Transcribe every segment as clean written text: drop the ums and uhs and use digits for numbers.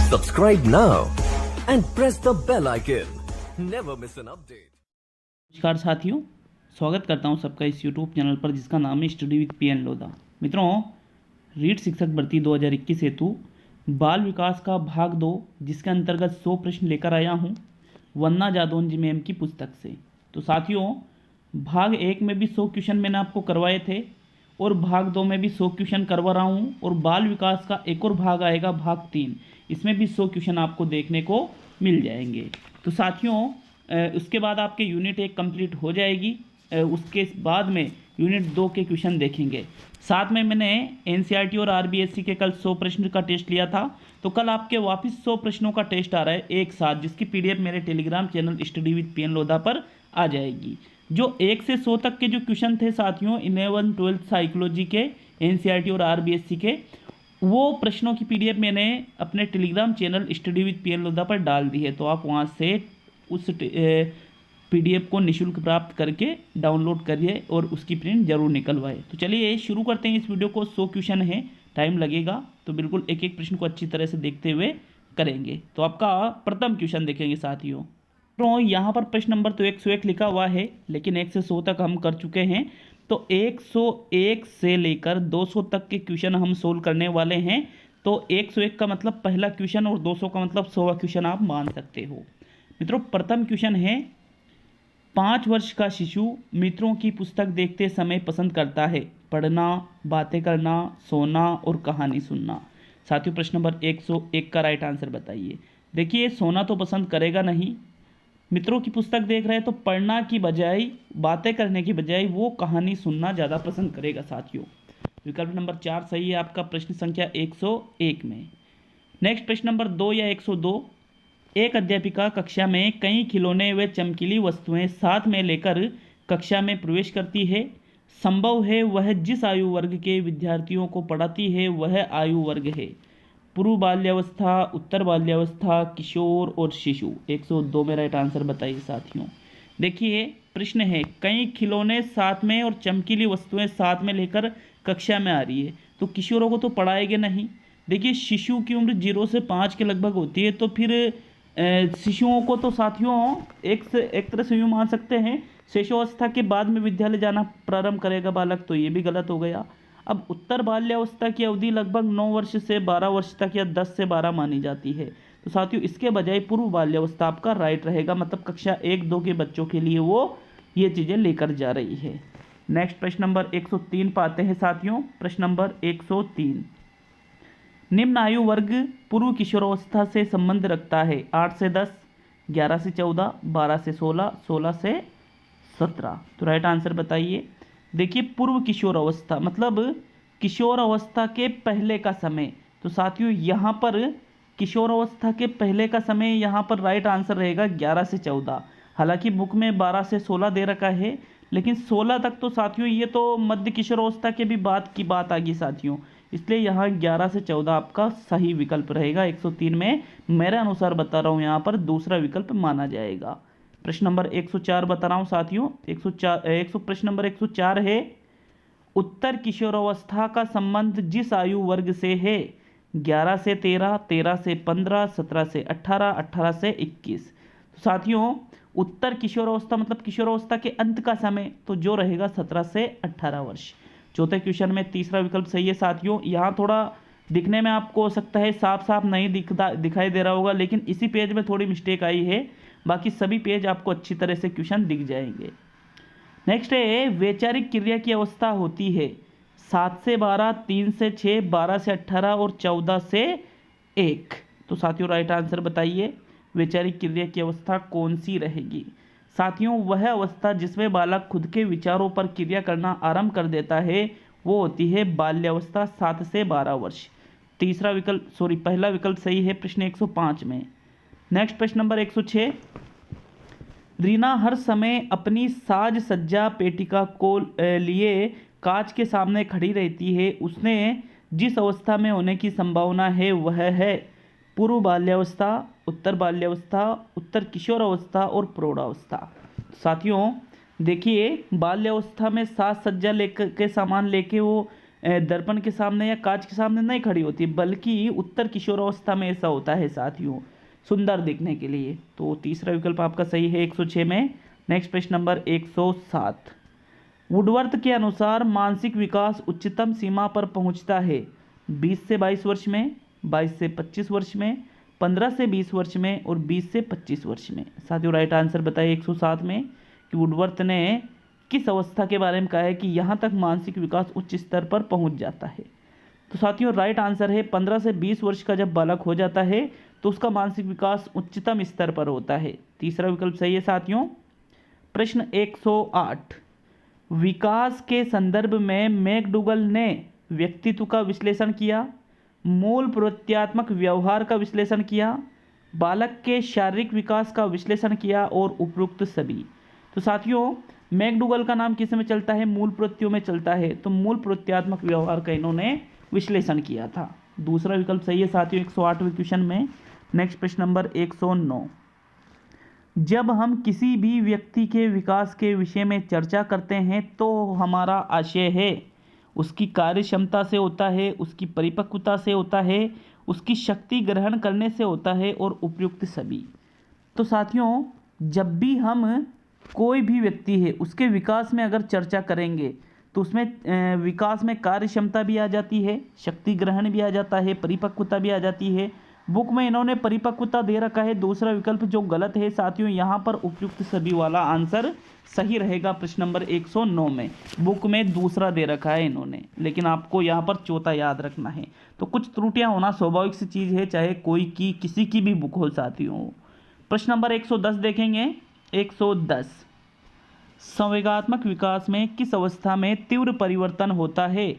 Subscribe now and press the bell icon. Never miss an update. नमस्कार साथियों, स्वागत करता हूं सबका इस YouTube चैनल पर जिसका नाम है स्टडी विद पीएन लोधा। मित्रों, रीट शिक्षक भर्ती 2021 हेतु बाल विकास का भाग 2 जिसके अंतर्गत 100 प्रश्न लेकर आया हूं वंदना जादौन मैम की पुस्तक से। तो साथियों, भाग 1 में भी 100 क्वेश्चन मैंने आपको करवाए थे और भाग 2 में भी 100 क्वेश्चन करवा रहा हूं और बाल विकास का एक और भाग आएगा, भाग 3, इसमें भी 100 क्वेश्चन आपको देखने को मिल जाएंगे। तो साथियों, उसके बाद आपके यूनिट 1 कंप्लीट हो जाएगी, उसके बाद में यूनिट 2 के क्वेश्चन देखेंगे। साथ में मैंने एनसीईआरटी और आरबीएससी के कल 100 प्रश्न का टेस्ट लिया था, तो कल आपके वापस 100 प्रश्नों का टेस्ट आ रहा है एक साथ, जिसकी पीडीएफ मेरे Telegram channel study with PN Lodha पर आ जाएगी। जो 1 से 100 तक के जो क्वेश्चन थे साथियों 11, 12 साइकोलॉजी के, एनसीईआरटी और आरबीएससी के, वो प्रश्नों की पीडीएफ मैंने अपने Telegram channel study with PN Lodha पर डाल दी है, तो आप वहाँ से उस पीडीएफ को निःशुल्क प्राप्त करके डाउनलोड करिए और उसकी प्रिंट जरूर निकलवाए। तो चलिए शुरू करते हैं इस वीडियो को। 100 क्वेश्चन है, टाइम लगेगा, तो बिल्कुल एक एक प्रश्न को अच्छी तरह से देखते हुए करेंगे। तो आपका प्रथम क्वेश्चन देखेंगे साथियों। तो यहाँ पर प्रश्न नंबर तो 101 लिखा हुआ है, लेकिन 1 से 100 तक हम कर चुके हैं, तो 101 से लेकर 200 तक के क्वेश्चन हम सोल्व करने वाले हैं। तो 101 का मतलब पहला क्वेश्चन और 200 का मतलब 100वां क्वेश्चन आप मान सकते हो। मित्रों, प्रथम क्वेश्चन है, 5 वर्ष का शिशु मित्रों की पुस्तक देखते समय पसंद करता है पढ़ना, बातें करना, सोना और कहानी सुनना। साथियों, प्रश्न नंबर 101 का राइट आंसर बताइए। देखिए, सोना तो पसंद करेगा नहीं, मित्रों की पुस्तक देख रहे हैं तो पढ़ना की बजाय, बातें करने की बजाय वो कहानी सुनना ज़्यादा पसंद करेगा साथियों। विकल्प नंबर 4 सही है आपका प्रश्न संख्या 101 में। नेक्स्ट प्रश्न नंबर 2 या 102, एक अध्यापिका कक्षा में कई खिलौने व चमकीली वस्तुएं साथ में लेकर कक्षा में प्रवेश करती है। संभव है वह जिस आयु वर्ग के विद्यार्थियों को पढ़ाती है वह आयु वर्ग है पूर्व बाल्यावस्था, उत्तर बाल्यावस्था, किशोर और शिशु। 102 में राइट आंसर बताइए साथियों। देखिए, प्रश्न है कई खिलौने साथ में और चमकीली वस्तुएं साथ में लेकर कक्षा में आ रही है, तो किशोरों को तो पढ़ाएंगे नहीं। देखिए, शिशु की उम्र 0 से 5 के लगभग होती है, तो फिर शिशुओं को तो साथियों एक तरह से यूँ मान सकते हैं शिशुअवस्था के बाद में विद्यालय जाना प्रारंभ करेगा बालक, तो ये भी गलत हो गया। अब उत्तर बाल्यावस्था की अवधि लगभग 9 वर्ष से 12 वर्ष तक या 10 से 12 मानी जाती है, तो साथियों इसके बजाय पूर्व बाल्यावस्था आपका राइट रहेगा, मतलब कक्षा 1-2 के बच्चों के लिए वो ये चीज़ें लेकर जा रही है। नेक्स्ट प्रश्न नंबर 103 पाते हैं साथियों। प्रश्न नंबर 103, निम्न आयु वर्ग पूर्व किशोरावस्था से संबंध रखता है 8 से 10, 11 से 14, 12 से 16, 16 से 17। तो राइट आंसर बताइए। देखिए, पूर्व किशोर अवस्था मतलब किशोर अवस्था के पहले का समय, तो साथियों यहाँ पर किशोर अवस्था के पहले का समय यहाँ पर राइट आंसर रहेगा 11 से 14। हालांकि बुक में 12 से 16 दे रखा है, लेकिन 16 तक तो साथियों ये तो मध्य किशोर अवस्था के भी बात आ गई साथियों, इसलिए यहाँ 11 से 14 आपका सही विकल्प रहेगा। 103 में मेरे अनुसार बता रहा हूँ, यहाँ पर दूसरा विकल्प माना जाएगा। प्रश्न नंबर 104 बता रहा हूँ साथियों। प्रश्न नंबर 104 है, उत्तर किशोरावस्था का संबंध जिस आयु वर्ग से है 11 से 13, 13 से 15, 17 से 18, 18 से 21। तो साथियों उत्तर किशोरावस्था मतलब किशोरावस्था के अंत का समय, तो जो रहेगा 17 से 18 वर्ष। चौथे क्वेश्चन में तीसरा विकल्प सही है साथियों। यहाँ थोड़ा दिखने में आपको हो सकता है साफ साफ नहीं दिखाई दे रहा होगा, लेकिन इसी पेज में थोड़ी मिस्टेक आई है, बाकी सभी पेज आपको अच्छी तरह से क्वेश्चन दिख जाएंगे। नेक्स्ट है, वैचारिक क्रिया की अवस्था होती है 7 से 12, 3 से 6, 12 से 18 और 14 से 1। तो साथियों राइट आंसर बताइए, वैचारिक क्रिया की अवस्था कौन सी रहेगी। साथियों वह अवस्था जिसमें बालक खुद के विचारों पर क्रिया करना आरंभ कर देता है वो होती है बाल्यावस्था 7 से 12 वर्ष। पहला विकल्प सही है प्रश्न 105 में। नेक्स्ट प्रश्न नंबर 106, रीना हर समय अपनी साज सज्जा पेटिका को लिए कांच के सामने खड़ी रहती है। उसने जिस अवस्था में होने की संभावना है वह है पूर्व बाल्यावस्था, उत्तर बाल्यावस्था, उत्तर किशोर अवस्था और प्रौढ़ावस्था। साथियों देखिए, बाल्यावस्था में साज सज्जा लेकर के सामान लेके वो दर्पण के सामने या कांच के सामने नहीं खड़ी होती, बल्कि उत्तर किशोरावस्था में ऐसा होता है साथियों, सुंदर दिखने के लिए। तो तीसरा विकल्प आपका सही है 106 में। नेक्स्ट प्रश्न नंबर 107, वुडवर्थ के अनुसार मानसिक विकास उच्चतम सीमा पर पहुंचता है 20 से 22 वर्ष में, 22 से 25 वर्ष में, 15 से 20 वर्ष में और 20 से 25 वर्ष में। साथियों राइट आंसर बताइए 107 में कि वुडवर्थ ने किस अवस्था के बारे में कहा है कि यहाँ तक मानसिक विकास उच्च स्तर पर पहुँच जाता है। तो साथियों राइट आंसर है 15 से 20 वर्ष का जब बालक हो जाता है तो उसका मानसिक विकास उच्चतम स्तर पर होता है। तीसरा विकल्प सही है साथियों। प्रश्न 108, विकास के संदर्भ में मैकडूगल ने व्यक्तित्व का विश्लेषण किया, मूल प्रवृत्त्यात्मक व्यवहार का विश्लेषण किया, बालक के शारीरिक विकास का विश्लेषण किया और उपयुक्त सभी। तो साथियों मैकडूगल का नाम किस में चलता है? मूल प्रवृत्तियों में चलता है। तो मूल प्रवृत्त्यात्मक व्यवहार का इन्होंने विश्लेषण किया था। दूसरा विकल्प सही है साथियों 108वें क्वेश्चन में। नेक्स्ट प्रश्न नंबर 109, जब हम किसी भी व्यक्ति के विकास के विषय में चर्चा करते हैं तो हमारा आशय है उसकी कार्य क्षमता से होता है, उसकी परिपक्वता से होता है, उसकी शक्ति ग्रहण करने से होता है और उपयुक्त सभी। तो साथियों जब भी हम कोई भी व्यक्ति है उसके विकास में अगर चर्चा करेंगे तो उसमें विकास में कार्य क्षमता भी आ जाती है, शक्ति ग्रहण भी आ जाता है, परिपक्वता भी आ जाती है। बुक में इन्होंने परिपक्वता दे रखा है, दूसरा विकल्प जो गलत है साथियों, यहाँ पर उपयुक्त सभी वाला आंसर सही रहेगा। प्रश्न नंबर 109 में बुक में दूसरा दे रखा है इन्होंने, लेकिन आपको यहाँ पर चौथा याद रखना है। तो कुछ त्रुटियाँ होना स्वाभाविक सी चीज़ है, चाहे कोई की किसी की भी बुक हो साथियों। प्रश्न नंबर 110 देखेंगे। 110, संवेगात्मक विकास में किस अवस्था में तीव्र परिवर्तन होता है?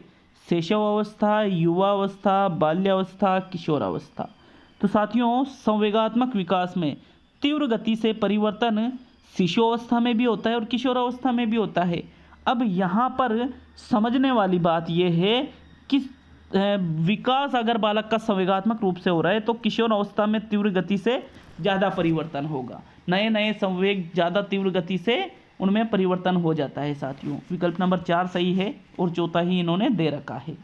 शैशव अवस्था, युवावस्था, बाल्यावस्था, किशोरावस्था। तो साथियों संवेगात्मक विकास में तीव्र गति से परिवर्तन शिशुअवस्था में भी होता है और किशोरावस्था में भी होता है। अब यहाँ पर समझने वाली बात यह है कि विकास अगर बालक का संवेगात्मक रूप से हो रहा है तो किशोरावस्था में तीव्र गति से ज़्यादा परिवर्तन होगा, नए नए संवेग ज़्यादा तीव्र गति से उनमें परिवर्तन हो जाता है साथियों। विकल्प नंबर 4 सही है और चौथा ही इन्होंने दे रखा है।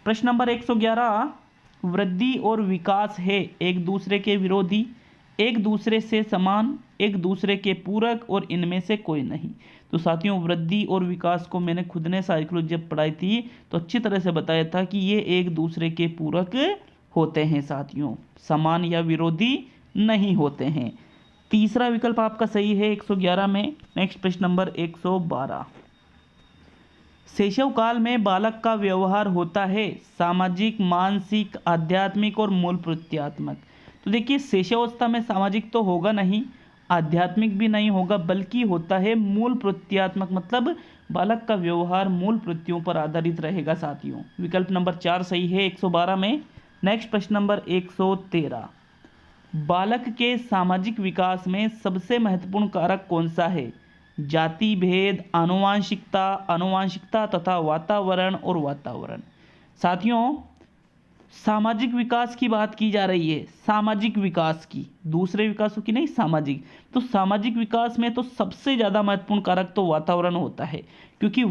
प्रश्न नंबर 111, वृद्धि और विकास है एक दूसरे के विरोधी, एक दूसरे से समान, एक दूसरे के पूरक और इनमें से कोई नहीं। तो साथियों वृद्धि और विकास को मैंने खुद ने साइकोलॉजी जब पढ़ाई थी तो अच्छी तरह से बताया था कि ये एक दूसरे के पूरक होते हैं साथियों, समान या विरोधी नहीं होते हैं। तीसरा विकल्प आपका सही है 111 में। नेक्स्ट प्रश्न नंबर 112, शैशव काल में बालक का व्यवहार होता है सामाजिक, मानसिक, आध्यात्मिक और मूल प्रवृत्त्यात्मक। तो देखिए शैशवावस्था में सामाजिक तो होगा नहीं, आध्यात्मिक भी नहीं होगा, बल्कि होता है मूल प्रवृत्त्यात्मक, मतलब बालक का व्यवहार मूल प्रवृत्तियों पर आधारित रहेगा साथियों। विकल्प नंबर 4 सही है 112 में। नेक्स्ट प्रश्न नंबर 113, बालक के सामाजिक विकास में सबसे महत्वपूर्ण कारक कौन सा है? जाति भेद, आनुवांशिकता तथा वातावरण और वातावरण। साथियों सामाजिक विकास की बात की जा रही है, सामाजिक विकास की, दूसरे विकासों की नहीं, सामाजिक। तो सामाजिक विकास में तो सबसे ज़्यादा महत्वपूर्ण कारक तो वातावरण होता है, क्योंकि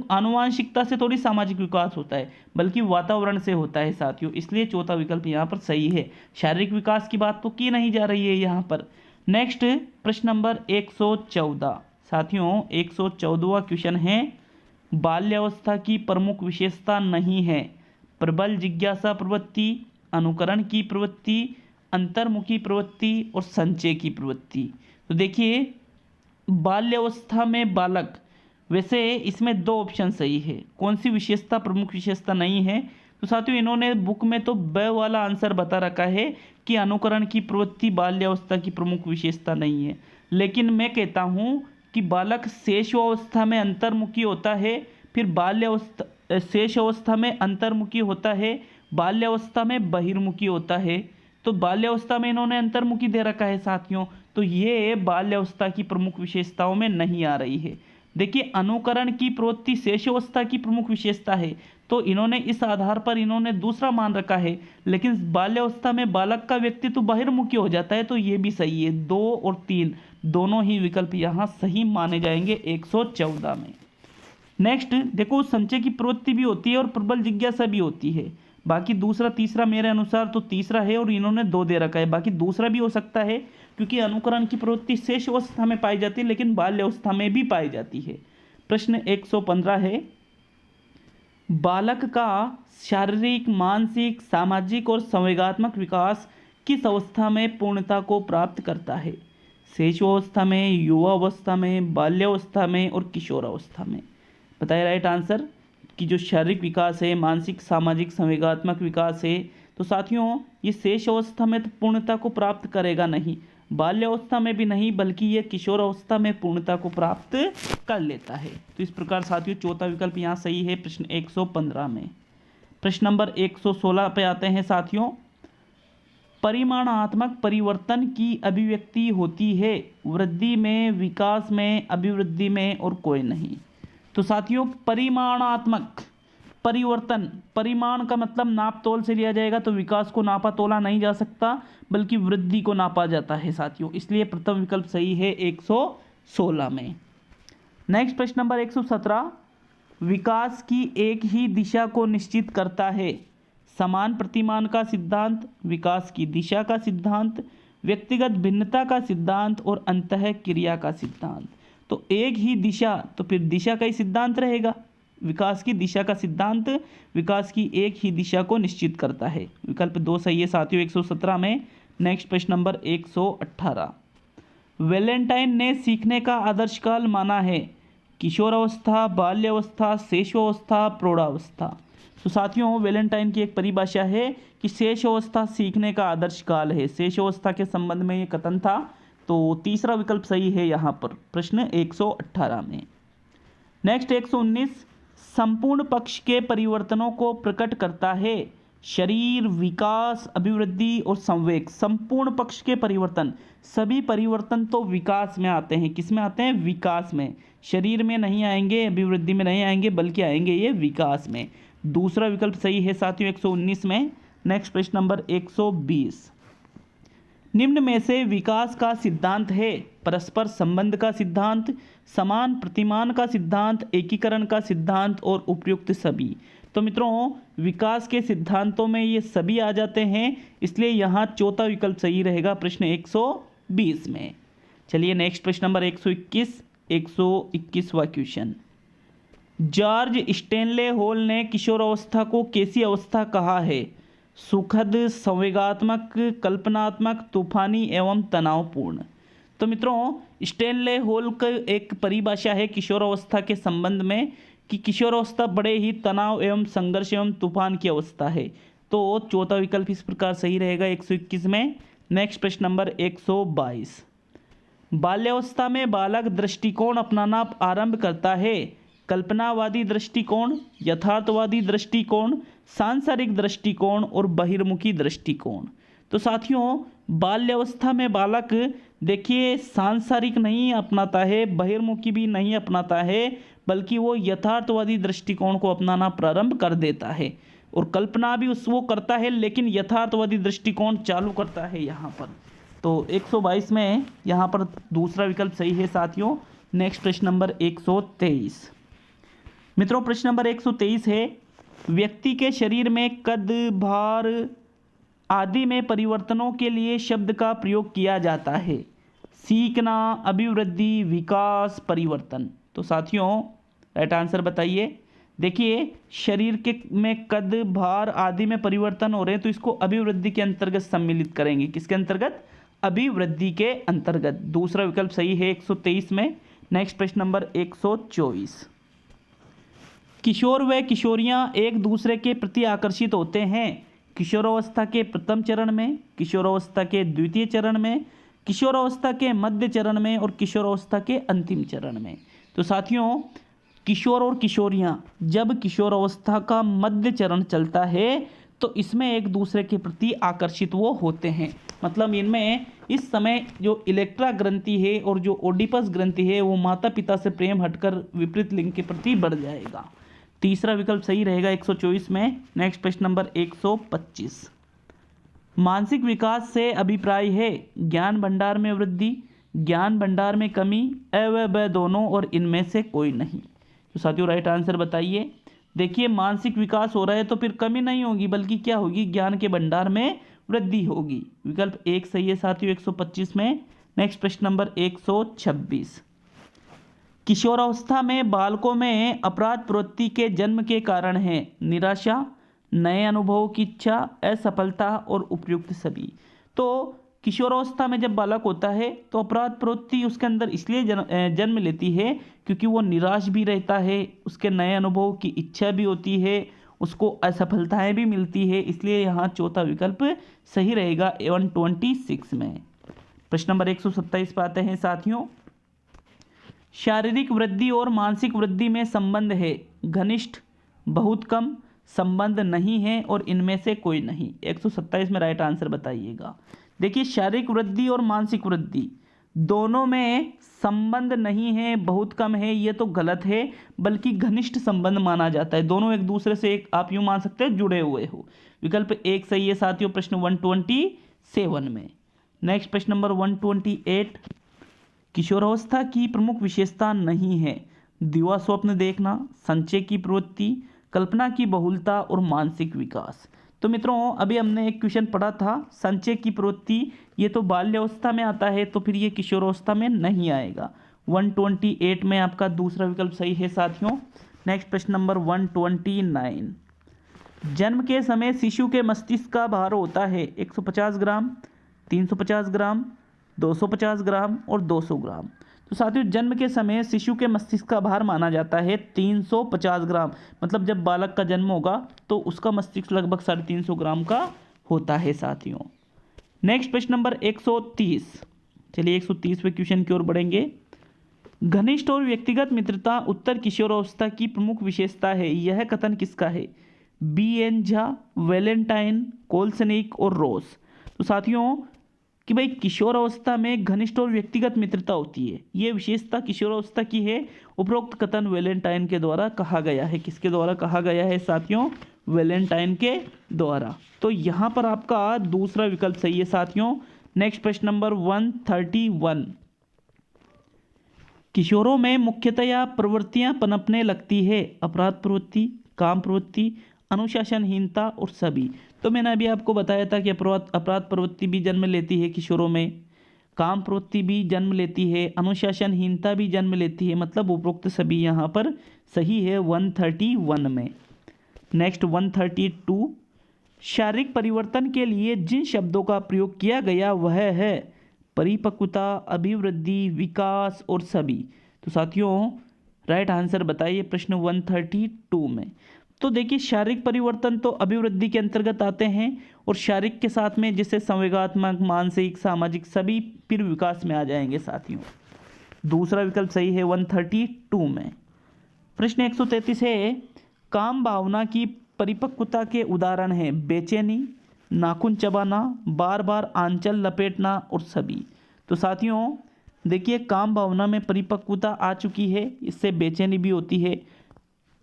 आनुवांशिकता से थोड़ी सामाजिक विकास होता है, बल्कि वातावरण से होता है साथियों। इसलिए चौथा विकल्प यहाँ पर सही है। शारीरिक विकास की बात तो की नहीं जा रही है यहाँ पर। नेक्स्ट प्रश्न नंबर 114 साथियों 114वां क्वेश्चन है, बाल्यावस्था की प्रमुख विशेषता नहीं है प्रबल जिज्ञासा प्रवृत्ति, अनुकरण की प्रवृत्ति, अंतर्मुखी प्रवृत्ति और संचय की प्रवृत्ति। तो देखिए बाल्यावस्था में बालक, वैसे इसमें 2 ऑप्शन सही है, कौन सी विशेषता प्रमुख विशेषता नहीं है? तो साथियों इन्होंने बुक में तो ब वाला आंसर बता रखा है कि अनुकरण की प्रवृत्ति बाल्यावस्था की प्रमुख विशेषता नहीं है, लेकिन मैं कहता हूँ कि बालक शैशवावस्था में अंतर्मुखी होता है, फिर शेष अवस्था में अंतर्मुखी होता है, बाल्यावस्था में बहिर्मुखी होता है। तो बाल्यावस्था में इन्होंने अंतर्मुखी दे रखा है साथियों, तो ये बाल्यावस्था की प्रमुख विशेषताओं में नहीं आ रही है। देखिए अनुकरण की प्रवृत्ति शेषावस्था की प्रमुख विशेषता है, तो इन्होंने इस आधार पर इन्होंने दूसरा मान रखा है, लेकिन बाल्यावस्था में बालक का व्यक्तित्व बहिर्मुखी हो जाता है, तो ये भी सही है। 2 और 3 दोनों ही विकल्प यहाँ सही माने जाएंगे 114 में। नेक्स्ट देखो, संचय की प्रवृत्ति भी होती है और प्रबल जिज्ञासा भी होती है। बाकी दूसरा तीसरा मेरे अनुसार तो तीसरा है और इन्होंने 2 दे रखा है, बाकी दूसरा भी हो सकता है क्योंकि अनुकरण की प्रवृत्ति शेष अवस्था में पाई जाती है लेकिन बाल्यावस्था में भी पाई जाती है। प्रश्न 115 है, बालक का शारीरिक, मानसिक, सामाजिक और संवेगात्मक विकास किस अवस्था में पूर्णता को प्राप्त करता है? शैशवावस्था में, युवावस्था में, बाल्यावस्था में और किशोरावस्था में? बताइए राइट आंसर कि जो शारीरिक विकास है, मानसिक, सामाजिक, संवेगात्मक विकास है, तो साथियों ये शेष अवस्था में तो पूर्णता को प्राप्त करेगा नहीं, बाल्यावस्था में भी नहीं, बल्कि ये किशोरावस्था में पूर्णता को प्राप्त कर लेता है। तो इस प्रकार साथियों चौथा विकल्प यहाँ सही है प्रश्न 115 में। प्रश्न नंबर 116 पे आते हैं साथियों, परिमाणात्मक परिवर्तन की अभिव्यक्ति होती है वृद्धि में, विकास में, अभिवृद्धि में और कोई नहीं। तो साथियों परिमाणात्मक परिवर्तन, परिमाण का मतलब नाप तोल से लिया जाएगा, तो विकास को नापा तोला नहीं जा सकता बल्कि वृद्धि को नापा जाता है साथियों, इसलिए प्रथम विकल्प सही है 116 में। नेक्स्ट प्रश्न नंबर 117, विकास की एक ही दिशा को निश्चित करता है समान प्रतिमान का सिद्धांत, विकास की दिशा का सिद्धांत, व्यक्तिगत भिन्नता का सिद्धांत और अंतः क्रिया का सिद्धांत। तो एक ही दिशा, तो फिर दिशा का ही सिद्धांत रहेगा, विकास की दिशा का सिद्धांत विकास की एक ही दिशा को निश्चित करता है। विकल्प 2 सही है साथियों 117 में। नेक्स्ट प्रश्न नंबर 118, वैलेंटाइन ने सीखने का आदर्श काल माना है किशोरावस्था, बाल्यावस्था, शैशवावस्था, प्रौढ़ावस्था। तो साथियों वैलेंटाइन की एक परिभाषा है कि शैशवावस्था सीखने का आदर्श काल है, शैशवावस्था के संबंध में ये कथन था, तो तीसरा विकल्प सही है यहाँ पर प्रश्न 118 में। नेक्स्ट 119, संपूर्ण पक्ष के परिवर्तनों को प्रकट करता है शरीर, विकास, अभिवृद्धि और संवेग। संपूर्ण पक्ष के परिवर्तन, सभी परिवर्तन तो विकास में आते हैं, किस में आते हैं? विकास में, शरीर में नहीं आएंगे, अभिवृद्धि में नहीं आएंगे, बल्कि आएंगे ये विकास में। दूसरा विकल्प सही है साथियों 119 में। नेक्स्ट प्रश्न नंबर 120, निम्न में से विकास का सिद्धांत है परस्पर संबंध का सिद्धांत, समान प्रतिमान का सिद्धांत, एकीकरण का सिद्धांत और उपयुक्त सभी। तो मित्रों विकास के सिद्धांतों में ये सभी आ जाते हैं, इसलिए यहाँ चौथा विकल्प सही रहेगा प्रश्न 120 में। चलिए नेक्स्ट प्रश्न नंबर 121वां क्वेश्चन, जॉर्ज स्टेनले हॉल ने किशोरावस्था को कैसी अवस्था कहा है? सुखद, संवेगात्मक, कल्पनात्मक, तूफानी एवं तनावपूर्ण। तो मित्रों स्टेनले हॉल का एक परिभाषा है किशोरावस्था के संबंध में कि किशोरावस्था बड़े ही तनाव एवं संघर्ष एवं तूफान की अवस्था है, तो चौथा विकल्प इस प्रकार सही रहेगा 121 में। नेक्स्ट प्रश्न नंबर 122, बाल्यावस्था में बालक दृष्टिकोण अपनाना आरंभ करता है कल्पनावादी दृष्टिकोण, यथार्थवादी दृष्टिकोण, सांसारिक दृष्टिकोण और बहिर्मुखी दृष्टिकोण। तो साथियों बाल्यावस्था में बालक देखिए सांसारिक नहीं अपनाता है, बहिर्मुखी भी नहीं अपनाता है, बल्कि वो यथार्थवादी दृष्टिकोण को अपनाना प्रारंभ कर देता है, और कल्पना भी वो करता है लेकिन यथार्थवादी दृष्टिकोण चालू करता है यहाँ पर। तो 122 में यहाँ पर दूसरा विकल्प सही है साथियों। नेक्स्ट प्रश्न नंबर 123, मित्रों प्रश्न नंबर 123 है, व्यक्ति के शरीर में कद, भार आदि में परिवर्तनों के लिए शब्द का प्रयोग किया जाता है सीखना, अभिवृद्धि, विकास, परिवर्तन। तो साथियों राइट आंसर बताइए। देखिए शरीर के में कद, भार आदि में परिवर्तन हो रहे हैं, तो इसको अभिवृद्धि के अंतर्गत सम्मिलित करेंगे। किसके अंतर्गत? अभिवृद्धि के अंतर्गत। दूसरा विकल्प सही है 123 में। नेक्स्ट प्रश्न नंबर 124, किशोर व किशोरियां एक दूसरे के प्रति आकर्षित होते हैं किशोरावस्था के प्रथम चरण में, किशोरावस्था के द्वितीय चरण में, किशोरावस्था के मध्य चरण में और किशोरावस्था के अंतिम चरण में। तो साथियों किशोर और किशोरियां जब किशोरावस्था का मध्य चरण चलता है तो इसमें एक दूसरे के प्रति आकर्षित वो होते हैं, मतलब इनमें इस समय जो इलेक्ट्रा ग्रंथि है और जो ओडिपस ग्रंथि है वो माता पिता से प्रेम हटकर विपरीत लिंग के प्रति बढ़ जाएगा। तीसरा विकल्प सही रहेगा 124 में। नेक्स्ट प्रश्न नंबर 125, मानसिक विकास से अभिप्राय है ज्ञान भंडार में वृद्धि, ज्ञान भंडार में कमी, अ व ब दोनों और इनमें से कोई नहीं। तो साथियों राइट आंसर बताइए। देखिए मानसिक विकास हो रहा है तो फिर कमी नहीं होगी बल्कि क्या होगी, ज्ञान के भंडार में वृद्धि होगी। विकल्प एक सही है साथियों 125 में। नेक्स्ट प्रश्न नंबर 126, किशोरावस्था में बालकों में अपराध प्रवृत्ति के जन्म के कारण है निराशा, नए अनुभवों की इच्छा, असफलता और उपयुक्त सभी। तो किशोरावस्था में जब बालक होता है तो अपराध प्रवृत्ति उसके अंदर इसलिए जन्म लेती है क्योंकि वो निराश भी रहता है, उसके नए अनुभवों की इच्छा भी होती है, उसको असफलताएं भी मिलती है, इसलिए यहाँ चौथा विकल्प सही रहेगा 126 में। प्रश्न नंबर 127 पे आते हैं साथियों, शारीरिक वृद्धि और मानसिक वृद्धि में संबंध है, घनिष्ठ, बहुत कम, संबंध नहीं है और इनमें से कोई नहीं। 127 में राइट आंसर बताइएगा। देखिए शारीरिक वृद्धि और मानसिक वृद्धि दोनों में संबंध नहीं है, बहुत कम है, ये तो गलत है, बल्कि घनिष्ठ संबंध माना जाता है। दोनों एक दूसरे से एक आप यूं मान सकते हैं जुड़े हुए हो। विकल्प एक सही है साथियों प्रश्न 127 में। नेक्स्ट प्रश्न नंबर 128, किशोरावस्था की प्रमुख विशेषता नहीं है दिवा स्वप्न देखना, संचय की प्रवृत्ति, कल्पना की बहुलता और मानसिक विकास। तो मित्रों अभी हमने एक क्वेश्चन पढ़ा था संचय की प्रवृत्ति, ये तो बाल्यावस्था में आता है तो फिर ये किशोरावस्था में नहीं आएगा। 128 में आपका दूसरा विकल्प सही है साथियों। नेक्स्ट प्रश्न नंबर 129, जन्म के समय शिशु के मस्तिष्क का भार होता है 150 ग्राम, 350 ग्राम, 250 ग्राम और 200 ग्राम। तो साथियों जन्म के समय शिशु के मस्तिष्क का भार माना जाता है 350 ग्राम, मतलब जब बालक का जन्म होगा तो उसका मस्तिष्क लगभग 350 ग्राम का होता है साथियों। नेक्स्ट प्रश्न नंबर 130, चलिए 130वें क्वेश्चन की ओर बढ़ेंगे। घनिष्ठ और व्यक्तिगत मित्रता उत्तर किशोरावस्था की प्रमुख विशेषता है, यह कथन किसका है? B.N. झा, वैलेंटाइन, कोल्सनिक और रोस। तो साथियों कि भाई किशोरावस्था में घनिष्ठ और व्यक्तिगत मित्रता होती है, ये विशेषता किशोरावस्था की है। उपरोक्त कथन वैलेंटाइन के द्वारा कहा गया है। किसके द्वारा कहा गया है साथियों? वैलेंटाइन के द्वारा। तो यहाँ पर आपका दूसरा विकल्प सही है साथियों। नेक्स्ट प्रश्न नंबर 131, किशोरों में मुख्यतया प्रवृत्तियां पनपने लगती है, अपराध प्रवृत्ति, काम प्रवृत्ति, अनुशासनहीनता और सभी। तो मैंने अभी आपको बताया था कि अपराध प्रवृत्ति भी जन्म लेती है किशोरों में, काम प्रवृत्ति भी जन्म लेती है, अनुशासनहीनता भी जन्म लेती है, मतलब उपरोक्त सभी यहाँ पर सही है 131 में। नेक्स्ट 132, शारीरिक परिवर्तन के लिए जिन शब्दों का प्रयोग किया गया वह है परिपक्वता, अभिवृद्धि, विकास और सभी। तो साथियों राइट आंसर बताइए प्रश्न 132 में। तो देखिए शारीरिक परिवर्तन तो अभिवृद्धि के अंतर्गत आते हैं और शारीरिक के साथ में जैसे संवेगात्मक, मानसिक, सामाजिक सभी फिर विकास में आ जाएंगे साथियों। दूसरा विकल्प सही है 132 में। प्रश्न 133 है, काम भावना की परिपक्वता के उदाहरण हैं बेचैनी, नाखून चबाना, बार बार आंचल लपेटना और सभी। तो साथियों देखिए काम भावना में परिपक्वता आ चुकी है, इससे बेचैनी भी होती है,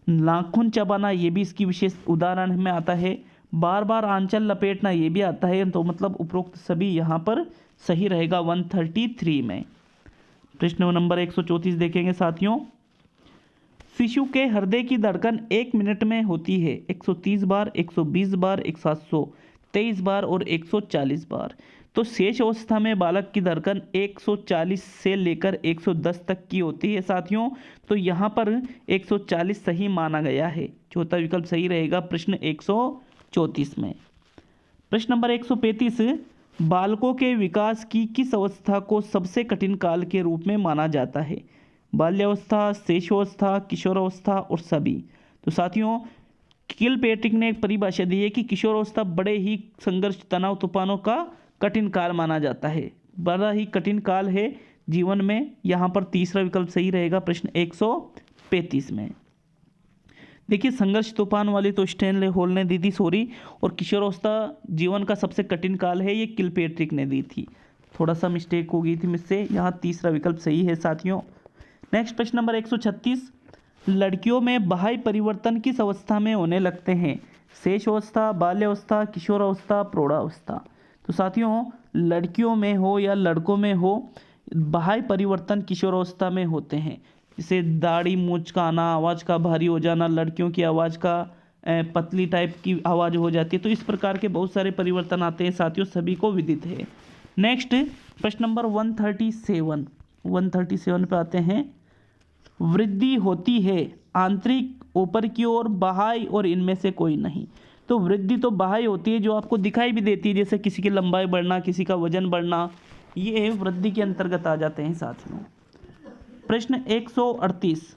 नाखून चबाना ये भी इसकी विशेष उदाहरण में आता है, बार बार आंचल लपेटना ये भी आता है। तो मतलब उपरोक्त सभी यहाँ पर सही रहेगा 133 में। प्रश्न नंबर 134 देखेंगे साथियों, शिशु के हृदय की धड़कन 1 मिनट में होती है 130 बार, 120 बार, 723 बार और 140 बार। तो शेष अवस्था में बालक की धड़कन 140 से लेकर 110 तक की होती है साथियों। तो यहाँ पर 140 सही माना गया है, चौथा विकल्प सही रहेगा प्रश्न 134 में। प्रश्न नंबर 135, बालकों के विकास की किस अवस्था को सबसे कठिन काल के रूप में माना जाता है? बाल्यावस्था, शेषावस्था, किशोरावस्था और सभी। तो साथियों किलपेट्रिक ने एक परिभाषा दी है कि किशोरावस्था बड़े ही संघर्ष, तनाव, तूफानों का कठिन काल माना जाता है, बड़ा ही कठिन काल है जीवन में। यहाँ पर तीसरा विकल्प सही रहेगा प्रश्न 135 में। देखिए संघर्ष तूफान वाली तो स्टैनले हॉल ने दी थी सॉरी, और किशोरावस्था जीवन का सबसे कठिन काल है ये किलपेट्रिक ने दी थी, थोड़ा सा मिस्टेक हो गई थी मुझसे, यहाँ तीसरा विकल्प सही है साथियों। नेक्स्ट प्रश्न नंबर 136, लड़कियों में बाह्य परिवर्तन किस अवस्था में होने लगते हैं? शेषावस्था, बाल्यावस्था, किशोरावस्था, प्रौढ़ावस्था। तो साथियों लड़कियों में हो या लड़कों में हो बाह्य परिवर्तन किशोरावस्था में होते हैं। जैसे दाढ़ी मूंछ का आना, आवाज़ का भारी हो जाना, लड़कियों की आवाज़ का पतली टाइप की आवाज़ हो जाती है। तो इस प्रकार के बहुत सारे परिवर्तन आते हैं साथियों, सभी को विदित है। नेक्स्ट प्रश्न नंबर 137 पे आते हैं। वृद्धि होती है आंतरिक, ऊपर की ओर, बाह्य और इनमें से कोई नहीं। तो वृद्धि तो बाह्य होती है, जो आपको दिखाई भी देती है, जैसे किसी की लंबाई बढ़ना, किसी का वजन बढ़ना, ये वृद्धि के अंतर्गत आ जाते हैं साथियों। प्रश्न 138,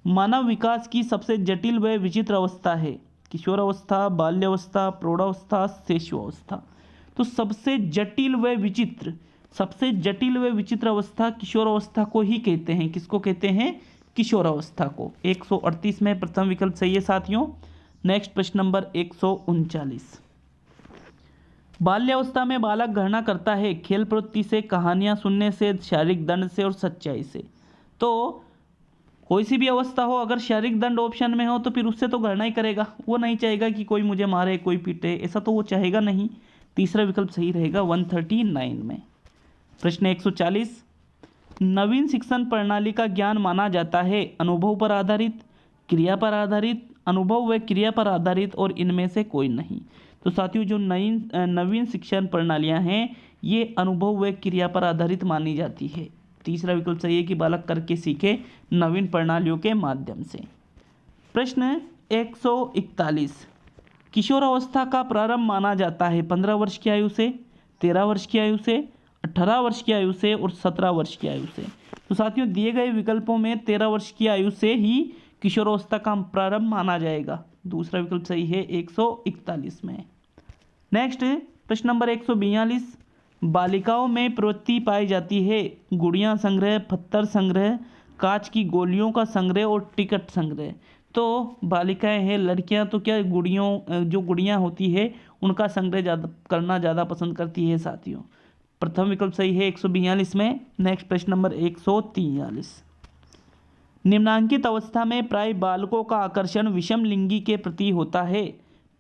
मानव विकास की सबसे जटिल व विचित्र अवस्था है? किशोरावस्था, बाल्यावस्था, प्रौढ़ावस्था, शिशुअवस्था। तो सबसे जटिल व विचित्र अवस्था किशोरावस्था को ही कहते हैं। किसको कहते हैं? किशोरावस्था को। 138 में प्रथम विकल्प सही है साथियों। नेक्स्ट प्रश्न नंबर 139, बाल्यावस्था में बालक गणना करता है खेल प्रवृत्ति से, कहानियां सुनने से, शारीरिक दंड से और सच्चाई से। तो कोई सी भी अवस्था हो, अगर शारीरिक दंड ऑप्शन में हो तो फिर उससे तो गणना ही करेगा। वो नहीं चाहेगा कि कोई मुझे मारे, कोई पीटे, ऐसा तो वो चाहेगा नहीं। तीसरा विकल्प सही रहेगा 139 में। प्रश्न 140, नवीन शिक्षण प्रणाली का ज्ञान माना जाता है अनुभव पर आधारित, क्रिया पर आधारित, अनुभव व क्रिया पर आधारित और इनमें से कोई नहीं। तो साथियों जो नवीन शिक्षण प्रणालियां हैं ये अनुभव व क्रिया पर आधारित मानी जाती है। तीसरा विकल्प सही है कि बालक करके सीखे नवीन प्रणालियों के माध्यम से। प्रश्न 141, किशोरावस्था का प्रारंभ माना जाता है 15 वर्ष की आयु से, 13 वर्ष की आयु से, 18 वर्ष की आयु से और 17 वर्ष की आयु से। तो साथियों दिए गए विकल्पों में 13 वर्ष की आयु से ही किशोरावस्था का प्रारंभ माना जाएगा। दूसरा विकल्प सही है 141 में। नेक्स्ट प्रश्न नंबर 142, बालिकाओं में प्रवृत्ति पाई जाती है गुड़िया संग्रह, पत्थर संग्रह, कांच की गोलियों का संग्रह और टिकट संग्रह। तो बालिकाएं हैं, लड़कियां तो क्या जो गुड़ियां होती है उनका संग्रह करना ज़्यादा पसंद करती है साथियों। प्रथम विकल्प सही है 142 में। नेक्स्ट प्रश्न नंबर 143, निम्नांकित अवस्था में प्राय बालकों का आकर्षण विषम लिंगी के प्रति होता है?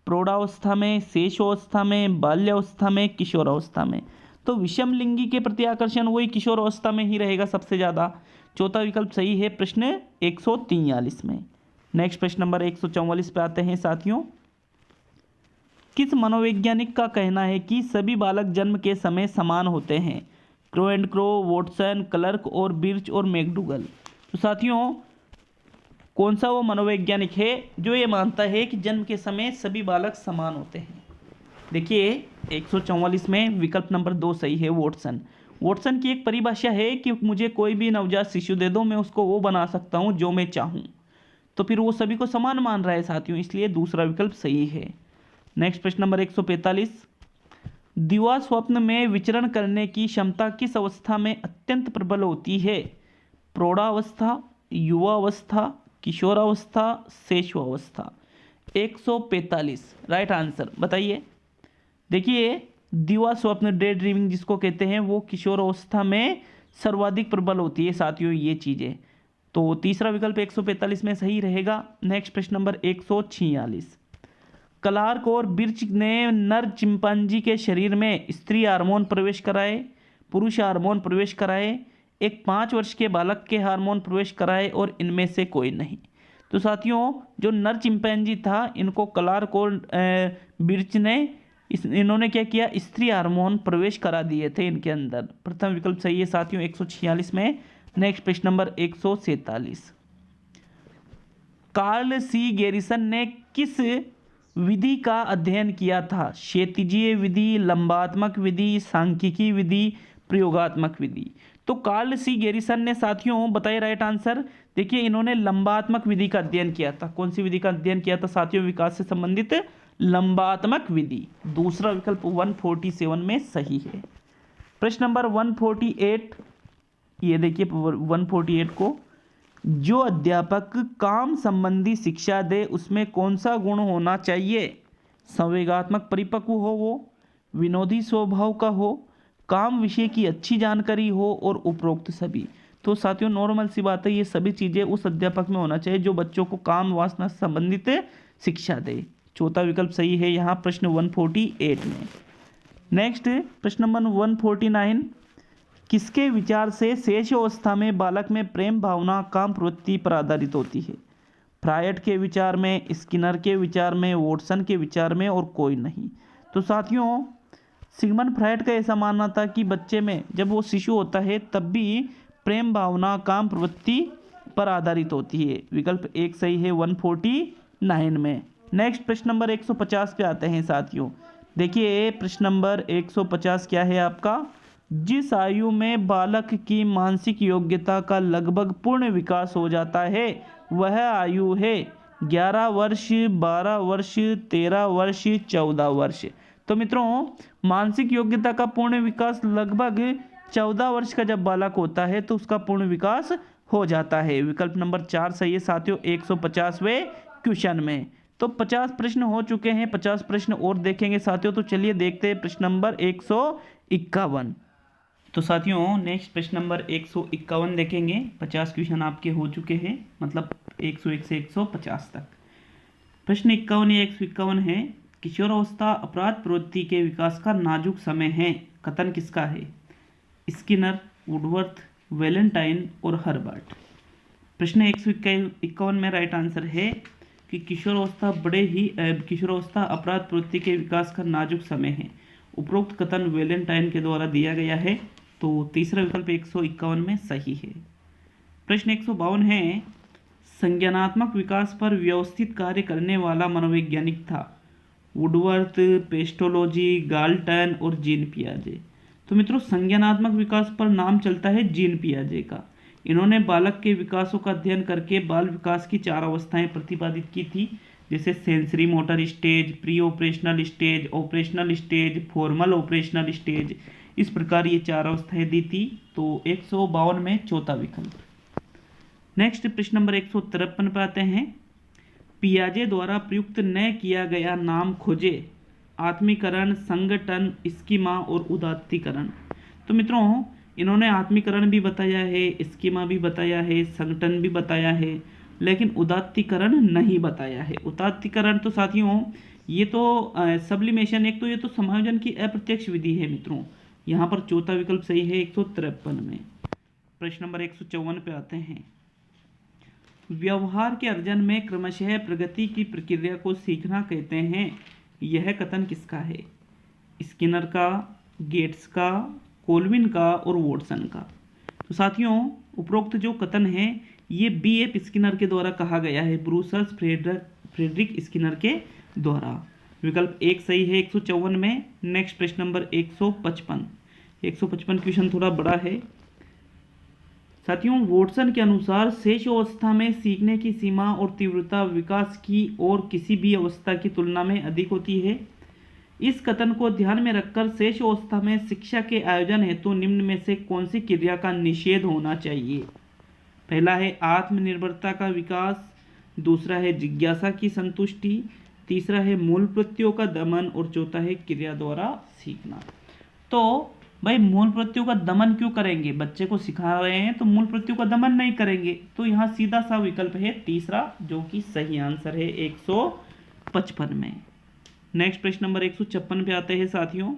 प्रौढ़ावस्था में, शेषावस्था में, बाल्यावस्था में, किशोरावस्था में। तो विषम लिंगी के प्रति आकर्षण वही किशोरावस्था में ही रहेगा सबसे ज़्यादा। चौथा विकल्प सही है प्रश्न 143 में। नेक्स्ट प्रश्न नंबर 144 पे आते हैं साथियों। किस मनोवैज्ञानिक का कहना है कि सभी बालक जन्म के समय समान होते हैं? Crow and crow, Watson, clerk और बिर्च और मैकडूगल। तो साथियों कौन सा वो मनोवैज्ञानिक है जो ये मानता है कि जन्म के समय सभी बालक समान होते हैं? देखिए 144 में विकल्प नंबर 2 सही है, वॉटसन। वॉटसन की एक परिभाषा है कि मुझे कोई भी नवजात शिशु दे दो, मैं उसको वो बना सकता हूँ जो मैं चाहूँ। तो फिर वो सभी को समान मान रहा है साथियों, इसलिए दूसरा विकल्प सही है। नेक्स्ट प्रश्न नंबर 145, दिवा स्वप्न में विचरण करने की क्षमता किस अवस्था में अत्यंत प्रबल होती है? प्रौढ़ावस्था, युवावस्था, किशोरावस्था, शेषावस्था। 145 राइट आंसर बताइए। देखिए दिवा स्वप्न, डे ड्रीमिंग जिसको कहते हैं, वो किशोरावस्था में सर्वाधिक प्रबल होती है साथियों ये चीज़ें। तो तीसरा विकल्प 145 में सही रहेगा। नेक्स्ट प्रश्न नंबर 146, क्लार्क और बिर्च ने नर चिंपांजी के शरीर में स्त्री हार्मोन प्रवेश कराए, पुरुष हार्मोन प्रवेश कराए, एक 5 वर्ष के बालक के हार्मोन प्रवेश कराए और इनमें से कोई नहीं। तो साथियों जो नर चिंपांजी था इनको क्लार्क और बिर्च ने इन्होंने क्या किया? स्त्री हार्मोन प्रवेश करा दिए थे इनके अंदर। प्रथम विकल्प सही है साथियों 146 में। नेक्स्ट प्रश्न नंबर 147, कार्ल सी गैरिसन ने किस विधि का अध्ययन किया था? क्षैतिजीय विधि, लंबात्मक विधि, सांख्यिकी विधि, प्रयोगात्मक विधि। तो कार्ल सी गैरिसन ने साथियों बताइए राइट आंसर। देखिए इन्होंने लंबात्मक विधि का अध्ययन किया था। कौन सी विधि का अध्ययन किया था साथियों? विकास से संबंधित लंबात्मक विधि। दूसरा विकल्प 147 में सही है। प्रश्न नंबर 148, ये देखिए 148 को, जो अध्यापक काम संबंधी शिक्षा दे उसमें कौन सा गुण होना चाहिए? संवेगात्मक परिपक्व हो वो, विनोदी स्वभाव का हो, काम विषय की अच्छी जानकारी हो और उपरोक्त सभी। तो साथियों नॉर्मल सी बात है, ये सभी चीज़ें उस अध्यापक में होना चाहिए जो बच्चों को काम वासना संबंधित शिक्षा दे। चौथा विकल्प सही है यहाँ प्रश्न 148 में। नेक्स्ट प्रश्न नंबर 149, किसके विचार से शेष अवस्था में बालक में प्रेम भावना काम प्रवृत्ति पर आधारित होती है? फ्रायड के विचार में, स्किनर के विचार में, वॉटसन के विचार में और कोई नहीं। तो साथियों सिगमंड फ्रायड का ऐसा मानना था कि बच्चे में जब वो शिशु होता है तब भी प्रेम भावना काम प्रवृत्ति पर आधारित होती है। विकल्प एक सही है 149 में। नेक्स्ट प्रश्न नंबर 150 पे आते हैं साथियों। देखिए प्रश्न नंबर 150 क्या है आपका? जिस आयु में बालक की मानसिक योग्यता का लगभग पूर्ण विकास हो जाता है वह आयु है 11 वर्ष, 12 वर्ष, 13 वर्ष, 14 वर्ष। तो मित्रों मानसिक योग्यता का पूर्ण विकास लगभग 14 वर्ष का जब बालक होता है तो उसका पूर्ण विकास हो जाता है। विकल्प नंबर 4 सही है साथियों 150वें क्वेश्चन में। तो 50 प्रश्न हो चुके हैं, 50 प्रश्न और देखेंगे साथियों। तो चलिए देखते हैं प्रश्न नंबर 151। तो साथियों नेक्स्ट प्रश्न नंबर 151 देखेंगे। 50 क्वेश्चन आपके हो चुके हैं, मतलब 101 से 150 तक। प्रश्न 51 या 151 है, किशोरावस्था अपराध प्रवृत्ति के विकास का नाजुक समय है। कथन किसका है? स्किनर, वुडवर्थ, वैलेंटाइन और हर्बर्ट। प्रश्न 151 में राइट आंसर है कि किशोरावस्था अपराध प्रवृत्ति के विकास का नाजुक समय है। उपरोक्त कथन वैलेंटाइन के द्वारा दिया गया है। तो तीसरा विकल्प 151 में सही है। प्रश्न 152 है, संज्ञानात्मक विकास पर व्यवस्थित कार्य करने वाला मनोवैज्ञानिक था। वुडवर्थ, पेस्टोलॉजी, गाल्टन और जीन पियाजे। तो मित्रों संज्ञानात्मक विकास पर नाम चलता है जीन पियाजे का। इन्होंने बालक के विकासों का अध्ययन करके बाल विकास की 4 अवस्थाएं प्रतिपादित की थी, जैसे sensory motor stage, pre operational stage, operational stage, formal operational stage. इस प्रकार ये 4 अवस्थाएं दी थी। तो 152 में चौथा विकल्प। नेक्स्ट प्रश्न नंबर 153 पर आते हैं। पियाजे द्वारा प्रयुक्त न किया गया नाम खोजे। आत्मीकरण, संगठन, स्कीमा और उदात्तीकरण। तो मित्रों इन्होंने आत्मीकरण भी बताया है, स्कीमा भी बताया है, संगठन भी बताया है, लेकिन उदात्तीकरण नहीं बताया है। उदात्तीकरण तो साथियों ये तो सब्लिमेशन, एक तो ये तो समायोजन की अप्रत्यक्ष विधि है मित्रों। यहाँ पर चौथा विकल्प सही है 153 में। प्रश्न नंबर 154 पे आते हैं। व्यवहार के अर्जन में क्रमशः प्रगति की प्रक्रिया को सीखना कहते हैं। यह कथन किसका है? स्किनर का, गेट्स का, कोल्विन का और वॉटसन का। तो साथियों उपरोक्त जो कथन है ये B.F. स्किनर के द्वारा कहा गया है, ब्रूसस फ्रेडरिक स्किनर के द्वारा। विकल्प एक सही है 154 में। नेक्स्ट प्रश्न नंबर 155। 155 क्वेश्चन थोड़ा बड़ा है साथियों। वॉटसन के अनुसार शेष अवस्था में सीखने की सीमा और तीव्रता विकास की और किसी भी अवस्था की तुलना में अधिक होती है। इस कथन को ध्यान में रखकर शेष अवस्था में शिक्षा के आयोजन हेतु निम्न में से कौन सी क्रिया का निषेध होना चाहिए? पहला है आत्मनिर्भरता का विकास, दूसरा है जिज्ञासा की संतुष्टि, तीसरा है मूल प्रत्ययों का दमन और चौथा है क्रिया द्वारा सीखना। तो भाई मूल प्रत्ययों का दमन क्यों करेंगे? बच्चे को सिखा रहे हैं तो मूल प्रत्ययों का दमन नहीं करेंगे। तो यहाँ सीधा सा विकल्प है तीसरा, जो कि सही आंसर है 155 में। नेक्स्ट प्रश्न नंबर 156 पे आते हैं साथियों।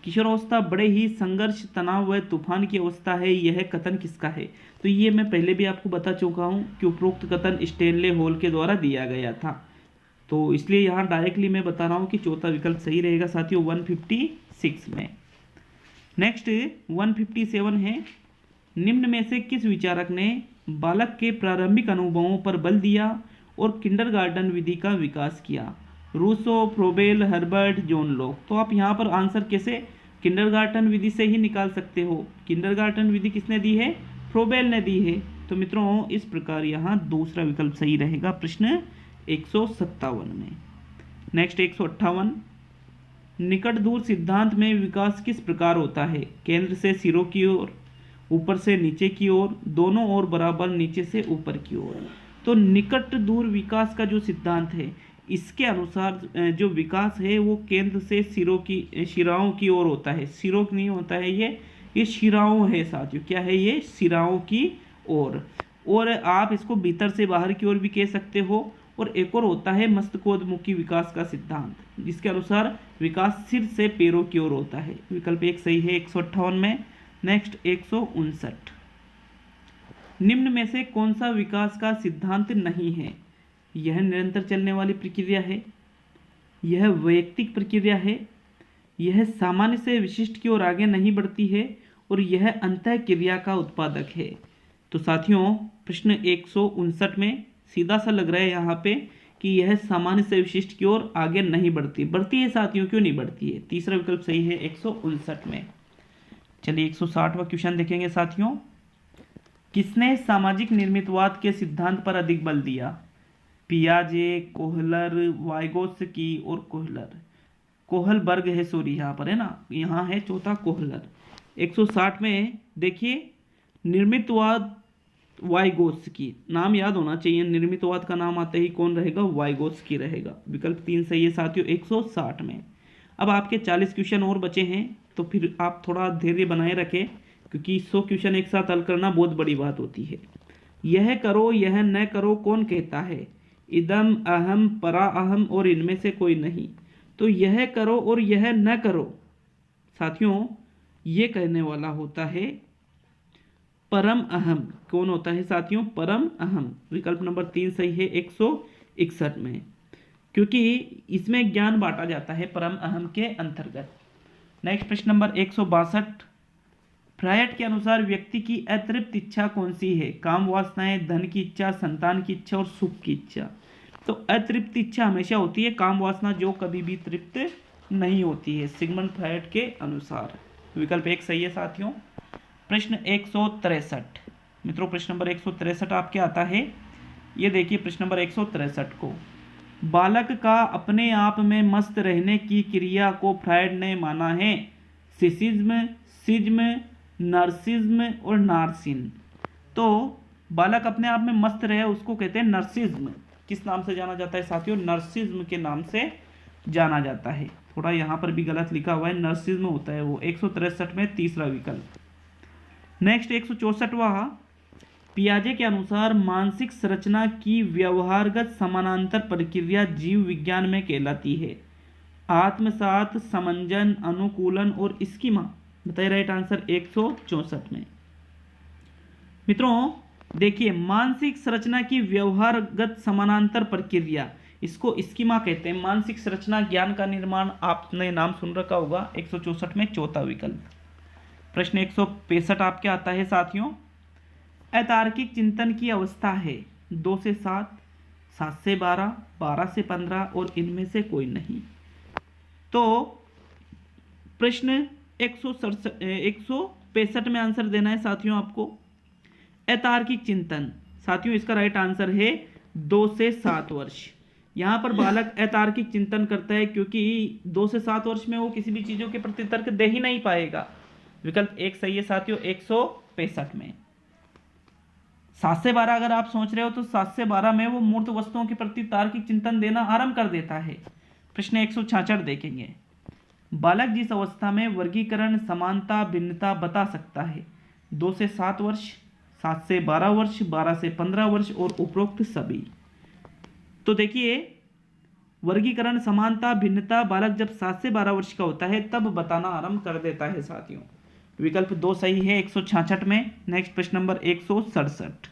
किशोरावस्था बड़े ही संघर्ष, तनाव व तूफान की अवस्था है। यह कथन किसका है? तो ये मैं पहले भी आपको बता चुका हूँ कि उपरोक्त कथन स्टेनले हॉल के द्वारा दिया गया था। तो इसलिए यहाँ डायरेक्टली मैं बता रहा हूँ कि चौथा विकल्प सही रहेगा साथियों 156 में। नेक्स्ट 157 है। निम्न में से किस विचारक ने बालक के प्रारंभिक अनुभवों पर बल दिया और किंडरगार्टन विधि का विकास किया? Rousseau, Froebel, Herbart, John Locke. तो आप यहाँ पर आंसर कैसे किंडरगार्टन विधि से ही निकाल सकते हो। किंडरगार्टन विधि किसने दी है? फ्रोबेल ने दी है। तो मित्रों इस प्रकार यहाँ दूसरा विकल्प सही रहेगा प्रश्न 157 में। नेक्स्ट 158। निकट दूर सिद्धांत में विकास किस प्रकार होता है? केंद्र से सिरों की ओर, ऊपर से नीचे की ओर, दोनों ओर बराबर, नीचे से ऊपर की ओर। तो निकट दूर विकास का जो सिद्धांत है इसके अनुसार जो विकास है वो केंद्र से शिराओं की ओर होता है। सिरों नहीं होता है, ये शिराओं है साथियों। क्या है ये? शिराओं की ओर। और आप इसको भीतर से बाहर की ओर भी कह सकते हो। और एक और होता है मस्तकोन्मुखी विकास का सिद्धांत, जिसके अनुसार विकास सिर से पैरों की ओर होता है। विकल्प एक सही है 158 में। नेक्स्ट 159, निम्न में से कौन सा विकास का सिद्धांत नहीं है? यह निरंतर चलने वाली प्रक्रिया है, यह वैयक्तिक प्रक्रिया है, यह सामान्य से विशिष्ट की ओर आगे नहीं बढ़ती है, और यह अंतः क्रिया का उत्पादक है। तो साथियों प्रश्न 159 में सीधा सा लग रहा है यहाँ पे कि यह सामान्य से विशिष्ट की ओर आगे नहीं बढ़ती। बढ़ती है साथियों, क्यों नहीं बढ़ती है? तीसरा विकल्प सही है 159 में। चलिए 160वां क्वेश्चन देखेंगे साथियों। किसने सामाजिक निर्मितवाद के सिद्धांत पर अधिक बल दिया? पियाजे, कोहलर, वाइगोत्स्की और कोहलर। कोहलबर्ग है, सॉरी यहाँ पर है ना, यहाँ है चौथा कोहलर। 160 में देखिए निर्मितवाद वाइगोत्स्की, नाम याद होना चाहिए, निर्मितवाद का नाम आते ही कौन रहेगा? वाइगोत्स्की रहेगा। विकल्प 3 सही है साथियों 160 में। अब आपके 40 क्वेश्चन और बचे हैं, तो फिर आप थोड़ा धैर्य बनाए रखें, क्योंकि 100 क्वेश्चन एक साथ हल करना बहुत बड़ी बात होती है। यह करो यह न करो कौन कहता है? इदम, अहम, परा अहम और इनमें से कोई नहीं। तो यह करो और यह न करो साथियों, ये कहने वाला होता है परम अहम। कौन होता है साथियों? परम अहम। विकल्प नंबर 3 सही है 161 में, क्योंकि इसमें ज्ञान बांटा जाता है परम अहम के अंतर्गत। नेक्स्ट प्रश्न नंबर 162, फ्रायड के अनुसार व्यक्ति की अतृप्त इच्छा कौन सी है? काम वासनाएं, धन की इच्छा, संतान की इच्छा और सुख की इच्छा। तो अतृप्त इच्छा हमेशा होती है काम वासना, जो कभी भी तृप्त नहीं होती है, सिगमंड फ्रायड के अनुसार। विकल्प 1 सही है साथियों। प्रश्न 163 मित्रों, प्रश्न नंबर 163 आपके आता है। ये देखिए प्रश्न नंबर 163 को, बालक का अपने आप में मस्त रहने की क्रिया को फ्रायड ने माना है सिसिज्म, सिज्म, नर्सिज्म और नार्सिन। तो बालक अपने आप में मस्त रहे उसको कहते हैं नर्सिज्म। किस नाम से जाना जाता है साथियों? नर्सिज्म के नाम से जाना जाता है। थोड़ा यहाँ पर भी गलत लिखा हुआ है, नर्सिज्म होता है वो। 163 में तीसरा विकल्प। नेक्स्ट 164वां, पियाजे के अनुसार मानसिक संरचना की व्यवहारगत समानांतर प्रक्रिया जीव विज्ञान में कहलाती है आत्मसात, समंजन, अनुकूलन और स्कीमा। बताइए राइट आंसर 164 में। मित्रों देखिए, मानसिक संरचना की व्यवहारगत समानांतर प्रक्रिया, इसको स्कीमा कहते हैं। मानसिक संरचना ज्ञान का निर्माण, आपने नाम सुन रखा होगा। 164 में चौथा विकल्प। प्रश्न 165 आपके आता है साथियों। अतार्किक चिंतन की अवस्था है 2 से 7, 7 से 12, 12 से 15 और इनमें से कोई नहीं। तो प्रश्न 165 में आंसर देना है साथियों आपको। अतार्किक चिंतन साथियों, इसका राइट आंसर है 2 से 7 वर्ष। यहाँ पर बालक अतार्किक चिंतन करता है, क्योंकि 2 से 7 वर्ष में वो किसी भी चीज़ों के प्रति तर्क दे ही नहीं पाएगा। विकल्प 1 सही है साथियों 165 में। 7 से 12 अगर आप सोच रहे हो तो 7 से 12 में वो मूर्त वस्तुओं के प्रति तार्किक चिंतन देना आरंभ कर देता है। प्रश्न 166 देखेंगे। बालक जिस अवस्था में वर्गीकरण, समानता, भिन्नता बता सकता है 2 से 7 वर्ष, 7 से 12 वर्ष, 12 से 15 वर्ष और उपरोक्त सभी। तो देखिए वर्गीकरण, समानता, भिन्नता बालक जब 7 से 12 वर्ष का होता है तब बताना आरंभ कर देता है साथियों। विकल्प 2 सही है 166 में। नेक्स्ट प्रश्न नंबर 167,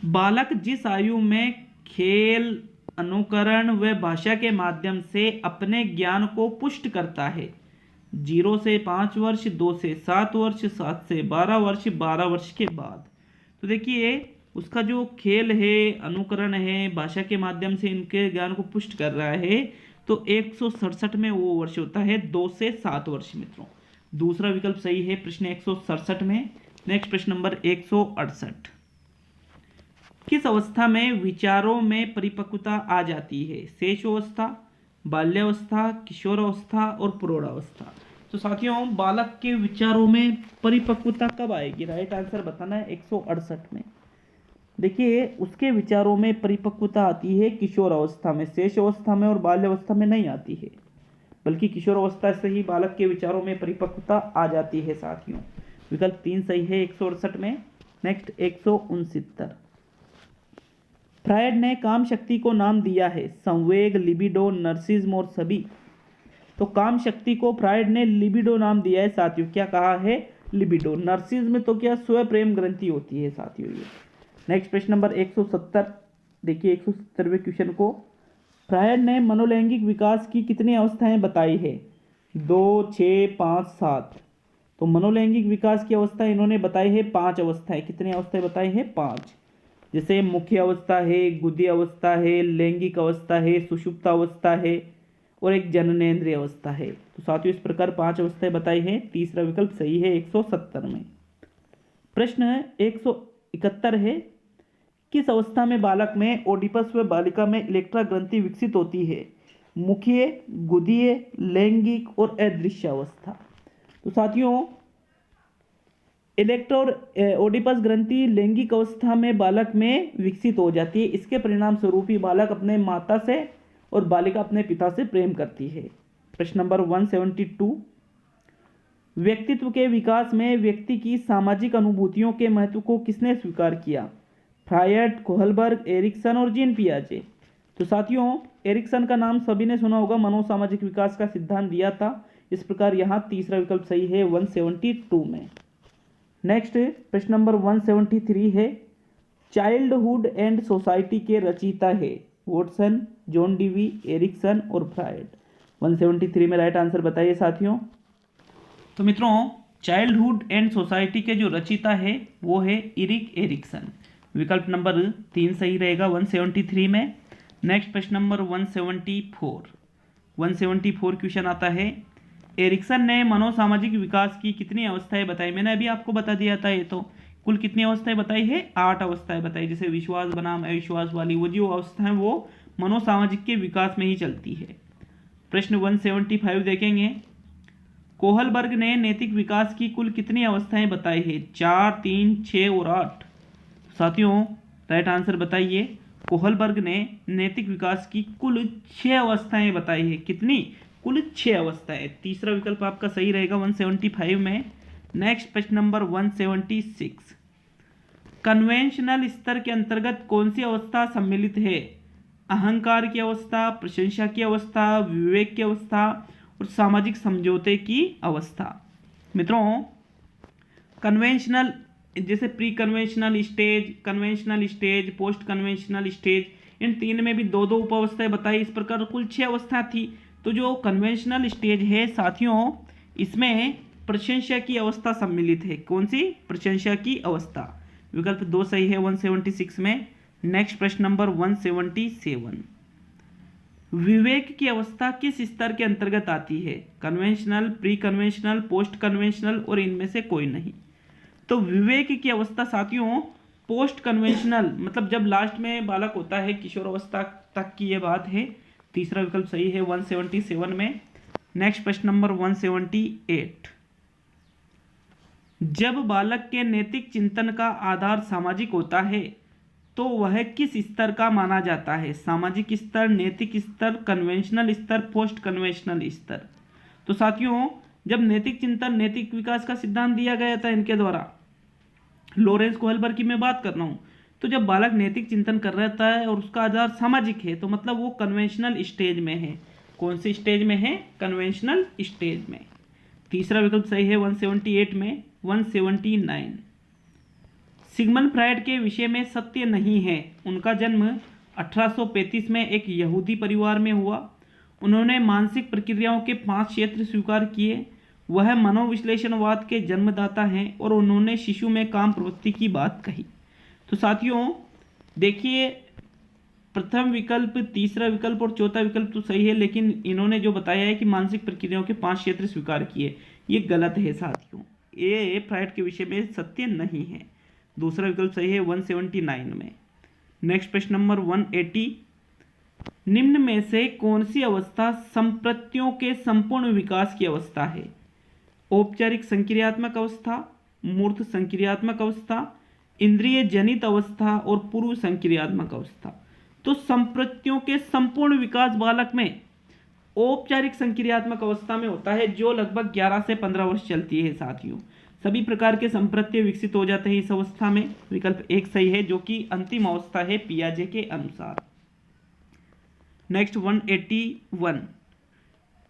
बालक जिस आयु में खेल, अनुकरण व भाषा के माध्यम से अपने ज्ञान को पुष्ट करता है 0 से 5 वर्ष, 2 से 7 वर्ष, 7 से 12 वर्ष, 12 वर्ष के बाद। तो देखिए उसका जो खेल है, अनुकरण है, भाषा के माध्यम से इनके ज्ञान को पुष्ट कर रहा है, तो 167 में वो वर्ष होता है 2 से 7 वर्ष मित्रों। दूसरा विकल्प सही है प्रश्न 167 में। नेक्स्ट प्रश्न नंबर 168, किस अवस्था में विचारों में परिपक्वता आ जाती है? शेषावस्था, बाल्यावस्था, किशोरावस्था और प्रौढ़ावस्था। तो साथियों बालक के विचारों में परिपक्वता कब आएगी? राइट आंसर बताना है 168 में। देखिए उसके विचारों में परिपक्वता आती है किशोरावस्था में, शेषावस्था में और बाल्यावस्था में नहीं आती है, बल्कि किशोरावस्था से ही बालक के विचारों में परिपक्वता आ जाती है साथियों। विकल्प 3 सही है 168 में। नेक्स्ट 169, फ्रायड ने काम शक्ति को नाम दिया है संवेग, लिबिडो, नर्सिज्म और सभी। तो काम शक्ति को फ्रायड ने लिबिडो नाम दिया है साथियों। क्या कहा है? लिबिडो। नर्सिस में तो क्या स्व प्रेम ग्रंथि होती है साथियों ये। नेक्स्ट प्रश्न नंबर 170, देखिए 170वें क्वेश्चन को। फ्रायड ने मनोलैंगिक विकास की कितनी अवस्थाएं बताई है? 2, 6, 5, 7। तो मनोलैंगिक विकास की अवस्था इन्होंने बताई है 5 अवस्थाएं। कितनी अवस्थाएं बताई है? 5। जैसे मुख्य अवस्था है, गुदी अवस्था है, लैंगिक अवस्था है, सुषुप्त अवस्था है और एक जननेंद्रिय अवस्था है। तो साथियों इस प्रकार 5 अवस्थाएं बताई है। तीसरा विकल्प सही है 170 में। प्रश्न 171 है, किस अवस्था में बालक में ओडिपस व बालिका में इलेक्ट्रा ग्रंथि विकसित होती है? मुखीय, गुदीय, लैंगिक और अदृश्य अवस्था। तो साथियों इलेक्ट्रा और ओडिपस ग्रंथि लैंगिक अवस्था में बालक में विकसित हो जाती है। इसके परिणाम स्वरूप ही बालक अपने माता से और बालिका अपने पिता से प्रेम करती है। प्रश्न नंबर 172, व्यक्तित्व के विकास में व्यक्ति की सामाजिक अनुभूतियों के महत्व को किसने स्वीकार किया? फ्रायड, कोहलबर्ग, एरिक्सन और जीन पियाजे। तो साथियों एरिक्सन का नाम सभी ने सुना होगा, मनोसामाजिक विकास का सिद्धांत दिया था। इस प्रकार यहाँ तीसरा विकल्प सही है 172 में। नेक्स्ट प्रश्न नंबर 173 है, चाइल्डहुड एंड सोसाइटी के रचयिता है? वॉटसन, जॉन डीवी, एरिक्सन और फ्रायड। 173 में राइट आंसर बताइए साथियों। तो मित्रों चाइल्डहुड एंड सोसाइटी के जो रचयिता है वो है इरिक एरिक्सन। विकल्प नंबर 3 सही रहेगा 173 में। नेक्स्ट प्रश्न नंबर 174 क्वेश्चन आता है, एरिक्सन ने मनोसामाजिक विकास की कितनी अवस्थाएं बताई? मैंने अभी आपको बता दिया था। ये तो कुल कितनी अवस्थाएं बताई है? 8 अवस्थाएं बताई। जैसे विश्वास बनाम अविश्वास वाली वो जो अवस्थाएं वो मनोसामाजिक के विकास में ही चलती है। प्रश्न 175 देखेंगे, कोहलबर्ग ने नैतिक विकास की कुल कितनी अवस्थाएं बताई है? 4, 3, 6 और 8। साथियों राइट आंसर बताइए। कोहलबर्ग ने नैतिक विकास की कुल 6 अवस्थाएं बताई है। कितनी? कुल 6 अवस्थाएं। तीसरा विकल्प आपका सही रहेगा 175 में। नेक्स्ट प्रश्न नंबर 176, कन्वेंशनल स्तर के अंतर्गत कौन सी अवस्था सम्मिलित है? अहंकार की अवस्था, प्रशंसा की अवस्था, विवेक की अवस्था और सामाजिक समझौते की अवस्था। मित्रों कन्वेंशनल जैसे pre conventional stage, conventional stage, post conventional stage, इन तीन में भी 2-2 उप अवस्थाएं बताई। इस प्रकार कुल 6 अवस्था थी। तो जो कन्वेंशनल स्टेज है साथियों इसमें प्रशंसा की अवस्था सम्मिलित है। कौन सी? प्रशंसा की अवस्था। विकल्प 2 सही है 176 में। नेक्स्ट प्रश्न नंबर 177, विवेक की अवस्था किस स्तर के अंतर्गत आती है? Conventional, pre conventional, post conventional और इनमें से कोई नहीं। तो विवेक की अवस्था साथियों पोस्ट कन्वेंशनल, मतलब जब लास्ट में बालक होता है, किशोर अवस्था तक की ये बात है। तीसरा विकल्प सही है 177 में। नेक्स्ट प्रश्न नंबर 178, जब बालक के नैतिक चिंतन का आधार सामाजिक होता है तो वह किस स्तर का माना जाता है? सामाजिक स्तर, नैतिक स्तर, कन्वेंशनल स्तर, पोस्ट कन्वेंशनल स्तर। तो साथियों जब नैतिक चिंतन, नैतिक विकास का सिद्धांत दिया गया था इनके द्वारा, लॉरेंस कोहलबर्ग की मैं बात कर रहा हूं, तो जब बालक नैतिक चिंतन कर रहता है और उसका आधार सामाजिक है तो मतलब वो कन्वेंशनल स्टेज में है। कौन सी स्टेज में है? कन्वेंशनल स्टेज में। तीसरा विकल्प सही है 178 में। 179, सिगमंड फ्रायड के विषय में सत्य नहीं है। उनका जन्म 1835 में एक यहूदी परिवार में हुआ। उन्होंने मानसिक प्रक्रियाओं के 5 क्षेत्र स्वीकार किए। वह मनोविश्लेषणवाद के जन्मदाता हैं और उन्होंने शिशु में काम प्रवृत्ति की बात कही। तो साथियों देखिए प्रथम विकल्प, तीसरा विकल्प और चौथा विकल्प तो सही है, लेकिन इन्होंने जो बताया है कि मानसिक प्रक्रियाओं के 5 क्षेत्र स्वीकार किए, ये गलत है साथियों। ये फ्रायड के विषय में सत्य नहीं है। दूसरा विकल्प सही है 179 में। नेक्स्ट प्रश्न नंबर 180, निम्न में से कौन सी अवस्था संप्रत्यों के संपूर्ण विकास की अवस्था है? औपचारिक संक्रियात्मक अवस्था, मूर्त संक्रियात्मक अवस्था, इंद्रिय जनित अवस्था और पूर्व संक्रियात्मक अवस्था। तो संप्रत्यों के संपूर्ण विकास बालक में औपचारिक संक्रियात्मक अवस्था में होता है, जो लगभग 11 से 15 वर्ष चलती है साथियों। सभी प्रकार के संप्रत्य विकसित हो जाते हैं इस अवस्था में। विकल्प 1 सही है, जो कि अंतिम अवस्था है पियाजे के अनुसार। नेक्स्ट 181,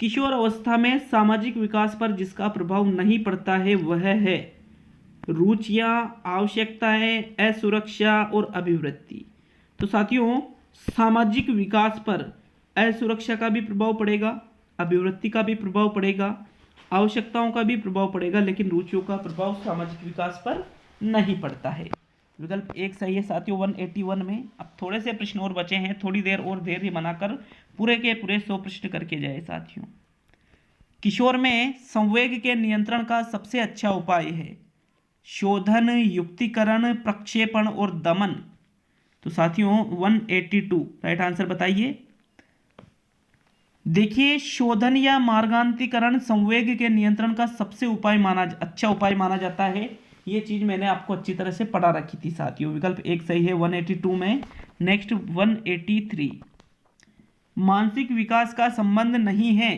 किशोर अवस्था में सामाजिक विकास पर जिसका प्रभाव नहीं पड़ता है वह है रुचियां, आवश्यकताएं, असुरक्षा और अभिवृत्ति। तो साथियों, सामाजिक विकास पर असुरक्षा का भी प्रभाव पड़ेगा, अभिवृत्ति का भी प्रभाव पड़ेगा, आवश्यकताओं का भी प्रभाव पड़ेगा, लेकिन रुचियों का प्रभाव सामाजिक विकास पर नहीं पड़ता है। विकल्प एक सही है साथियों 181 में। अब थोड़े से प्रश्न और बचे हैं, थोड़ी देर और धैर्य बनाकर पूरे के पूरे 100 प्रश्न करके जाए साथियों। किशोर में संवेग के नियंत्रण का सबसे अच्छा उपाय है शोधन, युक्तिकरण, प्रक्षेपण और दमन। तो साथियों 182 राइट आंसर बताइए। देखिए, शोधन या मार्गांतरीकरण संवेग के नियंत्रण का सबसे अच्छा उपाय माना जाता है। ये चीज मैंने आपको अच्छी तरह से पढ़ा रखी थी साथियों। विकल्प एक सही है 182 में। नेक्स्ट 183, मानसिक विकास का संबंध नहीं है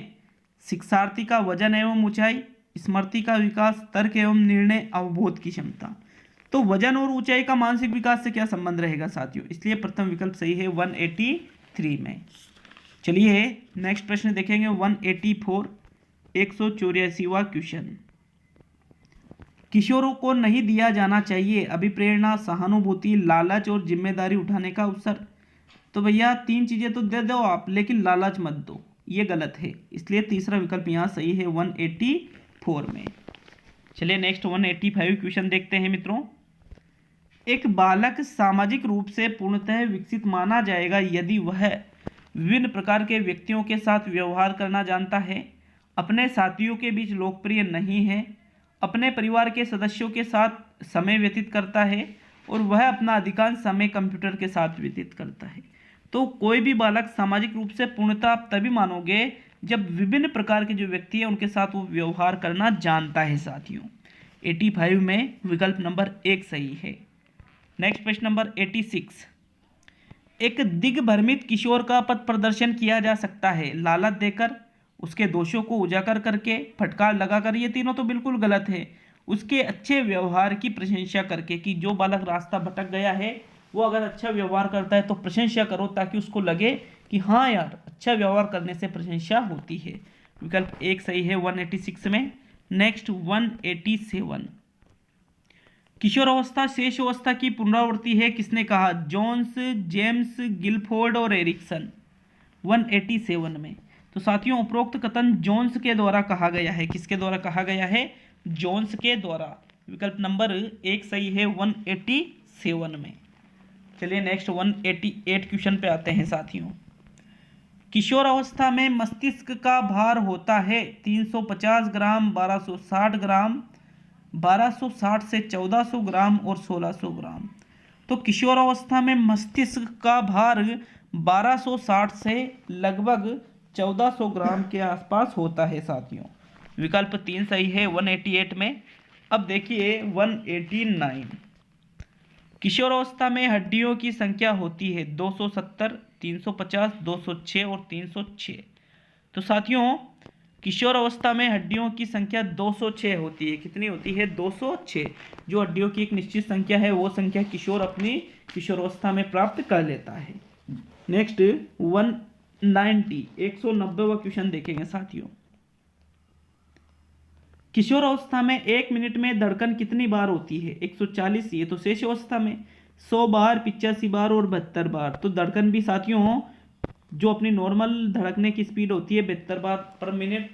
शिक्षार्थी का वजन एवं ऊंचाई, स्मृति का विकास, तर्क एवं निर्णय, अवबोध की क्षमता। तो वजन और ऊंचाई का मानसिक विकास से क्या संबंध रहेगा साथियों, इसलिए प्रथम विकल्प सही है 183 में। चलिए नेक्स्ट प्रश्न देखेंगे 184, 184वां क्वेश्चन। किशोरों को नहीं दिया जाना चाहिए अभिप्रेरणा, सहानुभूति, लालच और जिम्मेदारी उठाने का अवसर। तो भैया 3 चीजें तो दे दो आप, लेकिन लालच मत दो, ये गलत है, इसलिए तीसरा विकल्प यहाँ सही है 184 में। चलिए नेक्स्ट 185 क्वेश्चन देखते हैं मित्रों। एक बालक सामाजिक रूप से पूर्णतः विकसित माना जाएगा यदि वह विभिन्न प्रकार के व्यक्तियों के साथ व्यवहार करना जानता है, अपने साथियों के बीच लोकप्रिय नहीं है, अपने परिवार के सदस्यों के साथ समय व्यतीत करता है और वह अपना अधिकांश समय कंप्यूटर के साथ व्यतीत करता है। तो कोई भी बालक सामाजिक रूप से पूर्णतः आप तभी मानोगे जब विभिन्न प्रकार के जो व्यक्ति हैं उनके साथ वो व्यवहार करना जानता है साथियों। 85 में विकल्प नंबर 1 सही है। नेक्स्ट प्रश्न नंबर 86, एक दिग्भ्रमित किशोर का पथ प्रदर्शन किया जा सकता है लालच देकर, उसके दोषों को उजागर करके, फटकार लगाकर, ये तीनों तो बिल्कुल गलत है, उसके अच्छे व्यवहार की प्रशंसा करके कि जो बालक रास्ता भटक गया है वो अगर अच्छा व्यवहार करता है तो प्रशंसा करो ताकि उसको लगे कि हाँ यार अच्छा व्यवहार करने से प्रशंसा होती है। विकल्प 1 सही है 186 में। नेक्स्ट 187, किशोर अवस्था शेष अवस्था की पुनरावृत्ति है किसने कहा, जोन्स, जेम्स, गिलफोर्ड और एरिक्सन। 187 में। तो साथियों उपरोक्त कथन जोन्स के द्वारा कहा गया है, किसके द्वारा कहा गया है, जोन्स के द्वारा। विकल्प नंबर 1 सही है 187 में। चलिए नेक्स्ट 188 क्वेश्चन पे आते हैं साथियों। किशोर अवस्था में मस्तिष्क का भार होता है 350 ग्राम, 1260 ग्राम, 1260 से 1400 ग्राम और 1600 ग्राम। तो किशोर अवस्था में मस्तिष्क का भार 1260 से लगभग 1400 ग्राम के आसपास होता है साथियों। विकल्प 3 सही है 188 में। अब देखिए 189, किशोर अवस्था में हड्डियों की संख्या होती है 270, 350, 206 और 306। तो साथियों किशोर अवस्था में हड्डियों की संख्या 206 होती है। कितनी होती है, 206। जो हड्डियों की एक निश्चित संख्या है वो संख्या किशोर अपनी किशोरावस्था में प्राप्त कर लेता है। नेक्स्ट 190, 190वां क्वेश्चन देखेंगे साथियों। किशोर अवस्था में 1 मिनट में धड़कन कितनी बार होती है, 140। ये तो शेष अवस्था में 100 बार, 85 बार और 72 बार। तो धड़कन भी साथियों जो अपनी नॉर्मल धड़कने की स्पीड होती है 72 बार पर मिनट,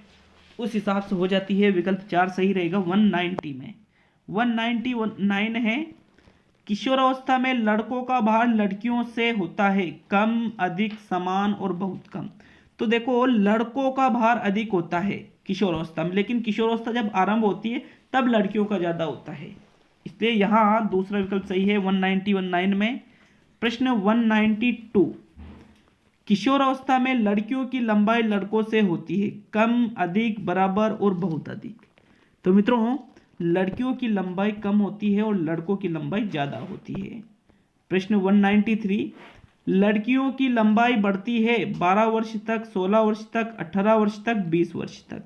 उस हिसाब से हो जाती है। विकल्प 4 सही रहेगा 190 में। 199 है, किशोर अवस्था में लड़कों का भार लड़कियों से होता है कम, अधिक, समान और बहुत कम। तो देखो लड़कों का भार अधिक होता है किशोर अवस्था में, लेकिन किशोर अवस्था जब आरंभ होती है तब लड़कियों का ज़्यादा होता है, इसलिए यहाँ दूसरा विकल्प सही है 119 में। प्रश्न 192, किशोर अवस्था में लड़कियों की लंबाई लड़कों से होती है कम, अधिक, बराबर और बहुत अधिक। तो मित्रों लड़कियों की लंबाई कम होती है और लड़कों की लंबाई ज़्यादा होती है। प्रश्न 193, लड़कियों की लंबाई बढ़ती है 12 वर्ष तक, 16 वर्ष तक, 18 वर्ष तक, 20 वर्ष तक।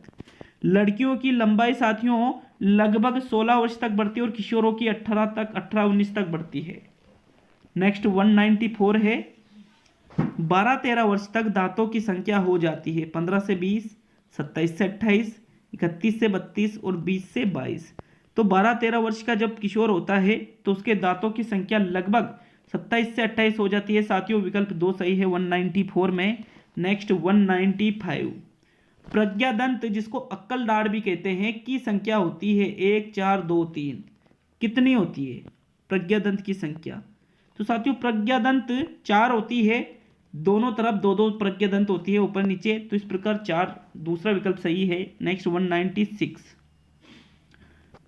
लड़कियों की लंबाई साथियों लगभग 16 वर्ष तक बढ़ती है और किशोरों की 18 तक, 18-19 तक बढ़ती है। नेक्स्ट 194 है, 12-13 वर्ष तक दांतों की संख्या हो जाती है 15 से 20, 27 से 28, 31 से 32 और 20 से 22। तो 12-13 वर्ष का जब किशोर होता है तो उसके दांतों की संख्या लगभग 27 से 28 हो जाती है साथियों। विकल्प 2 सही है 194 में। नेक्स्ट 195, प्रज्ञादंत जिसको अक्कल दाढ़ भी कहते हैं की संख्या होती है 1, 4, 2, 3। कितनी होती है प्रज्ञादंत की संख्या? तो साथियों प्रज्ञादंत 4 होती है, दोनों तरफ दो दो प्रज्ञादंत होती है ऊपर नीचे, तो इस प्रकार 4 दूसरा विकल्प सही है। नेक्स्ट 196,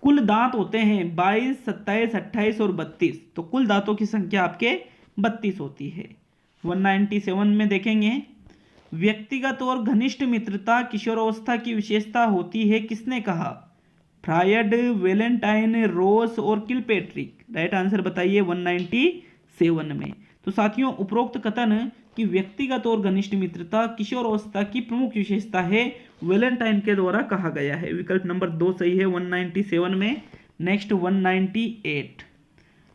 कुल दांत होते हैं 22, 27, 28 और 32, तो कुल दांतों की संख्या आपके 32 होती है। 197 में देखेंगे, व्यक्तिगत और घनिष्ठ मित्रता किशोरावस्था की विशेषता होती है, किसने कहा? फ्रायड, वेलेंटाइन, रोस और किलपेट्रिक। राइट आंसर बताइए 197 में। तो साथियों उपरोक्त कथन कि व्यक्तिगत और घनिष्ठ मित्रता किशोरावस्था की प्रमुख विशेषता है वेलेंटाइन के द्वारा कहा गया है। विकल्प नंबर 2 सही है 197 में। नेक्स्ट 198,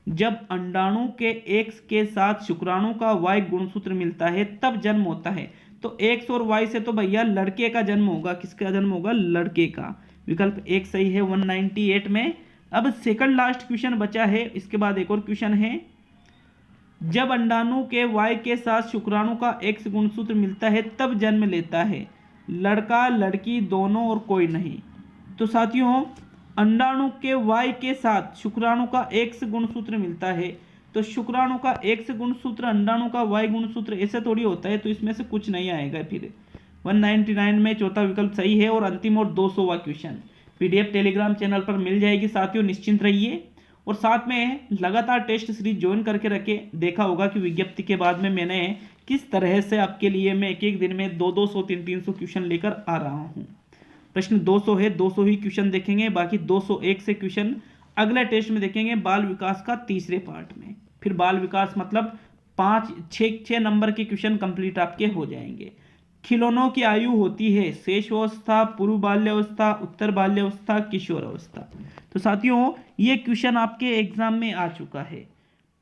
जब अंडाणु के X के साथ शुक्राणु का Y गुणसूत्र मिलता है तब जन्म होता है। तो X और Y से तो भैया लड़के का जन्म होगा। किसका जन्म होगा? लड़के का। विकल्प 1 सही है 198 में। अब सेकंड लास्ट क्वेश्चन बचा है, इसके बाद एक और क्वेश्चन है, जब अंडाणु के Y के साथ शुक्राणु का X गुणसूत्र मिलता है तब जन्म लेता है लड़का लड़की दोनों और कोई नहीं। तो साथियों अंडाणु के Y के साथ शुक्राणु का X गुणसूत्र मिलता है, तो शुक्राणु का X गुणसूत्र अंडाणु का Y गुणसूत्र ऐसे थोड़ी होता है, तो इसमें से कुछ नहीं आएगा। फिर 199 में चौथा विकल्प सही है। और अंतिम और 200वां क्वेश्चन PDF टेलीग्राम चैनल पर मिल जाएगी साथियों, निश्चिंत रहिए। और साथ में लगातार टेस्ट सीरीज ज्वाइन करके रखे। देखा होगा कि विज्ञप्ति के बाद में मैंने किस तरह से आपके लिए मैं एक दिन में 200, 300 क्वेश्चन लेकर आ रहा हूँ। प्रश्न 200 है, 200 ही क्वेश्चन देखेंगे, बाकी 201 से क्वेश्चन अगले टेस्ट में देखेंगे बाल विकास का तीसरे पार्ट में। फिर बाल विकास मतलब 5-6 नंबर के क्वेश्चन कंप्लीट आपके हो जाएंगे। खिलौनों की आयु होती है शेषावस्था, पूर्व बाल्यावस्था, उत्तर बाल्यावस्था, किशोर अवस्था। तो साथियों ये क्वेश्चन आपके एग्जाम में आ चुका है।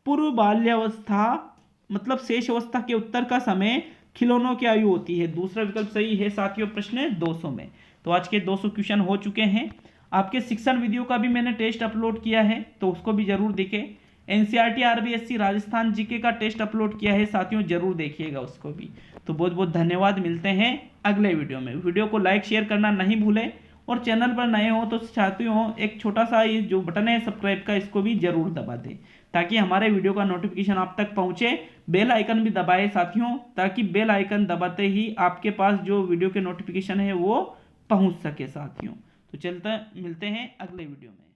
पूर्व बाल्यावस्था मतलब शेष अवस्था के उत्तर का समय खिलौनों की आयु होती है। दूसरा विकल्प सही है साथियों प्रश्न 200 में। तो आज के 200 क्वेश्चन हो चुके हैं। आपके शिक्षण वीडियो का भी मैंने टेस्ट अपलोड किया है, तो उसको भी जरूर देखें। NCERT RBSC राजस्थान जीके का टेस्ट अपलोड किया है साथियों, जरूर देखिएगा उसको भी। तो बहुत बहुत धन्यवाद, मिलते हैं अगले वीडियो में। वीडियो को लाइक शेयर करना नहीं भूलें, और चैनल पर नए हो तो साथियों एक छोटा सा ये जो बटन है सब्सक्राइब का, इसको भी जरूर दबा दें ताकि हमारे वीडियो का नोटिफिकेशन आप तक पहुंचे। बेल आइकन भी दबाएं साथियों, ताकि बेल आइकन दबाते ही आपके पास जो वीडियो के नोटिफिकेशन है वो पहुंच सके साथियों। तो मिलते हैं अगले वीडियो में।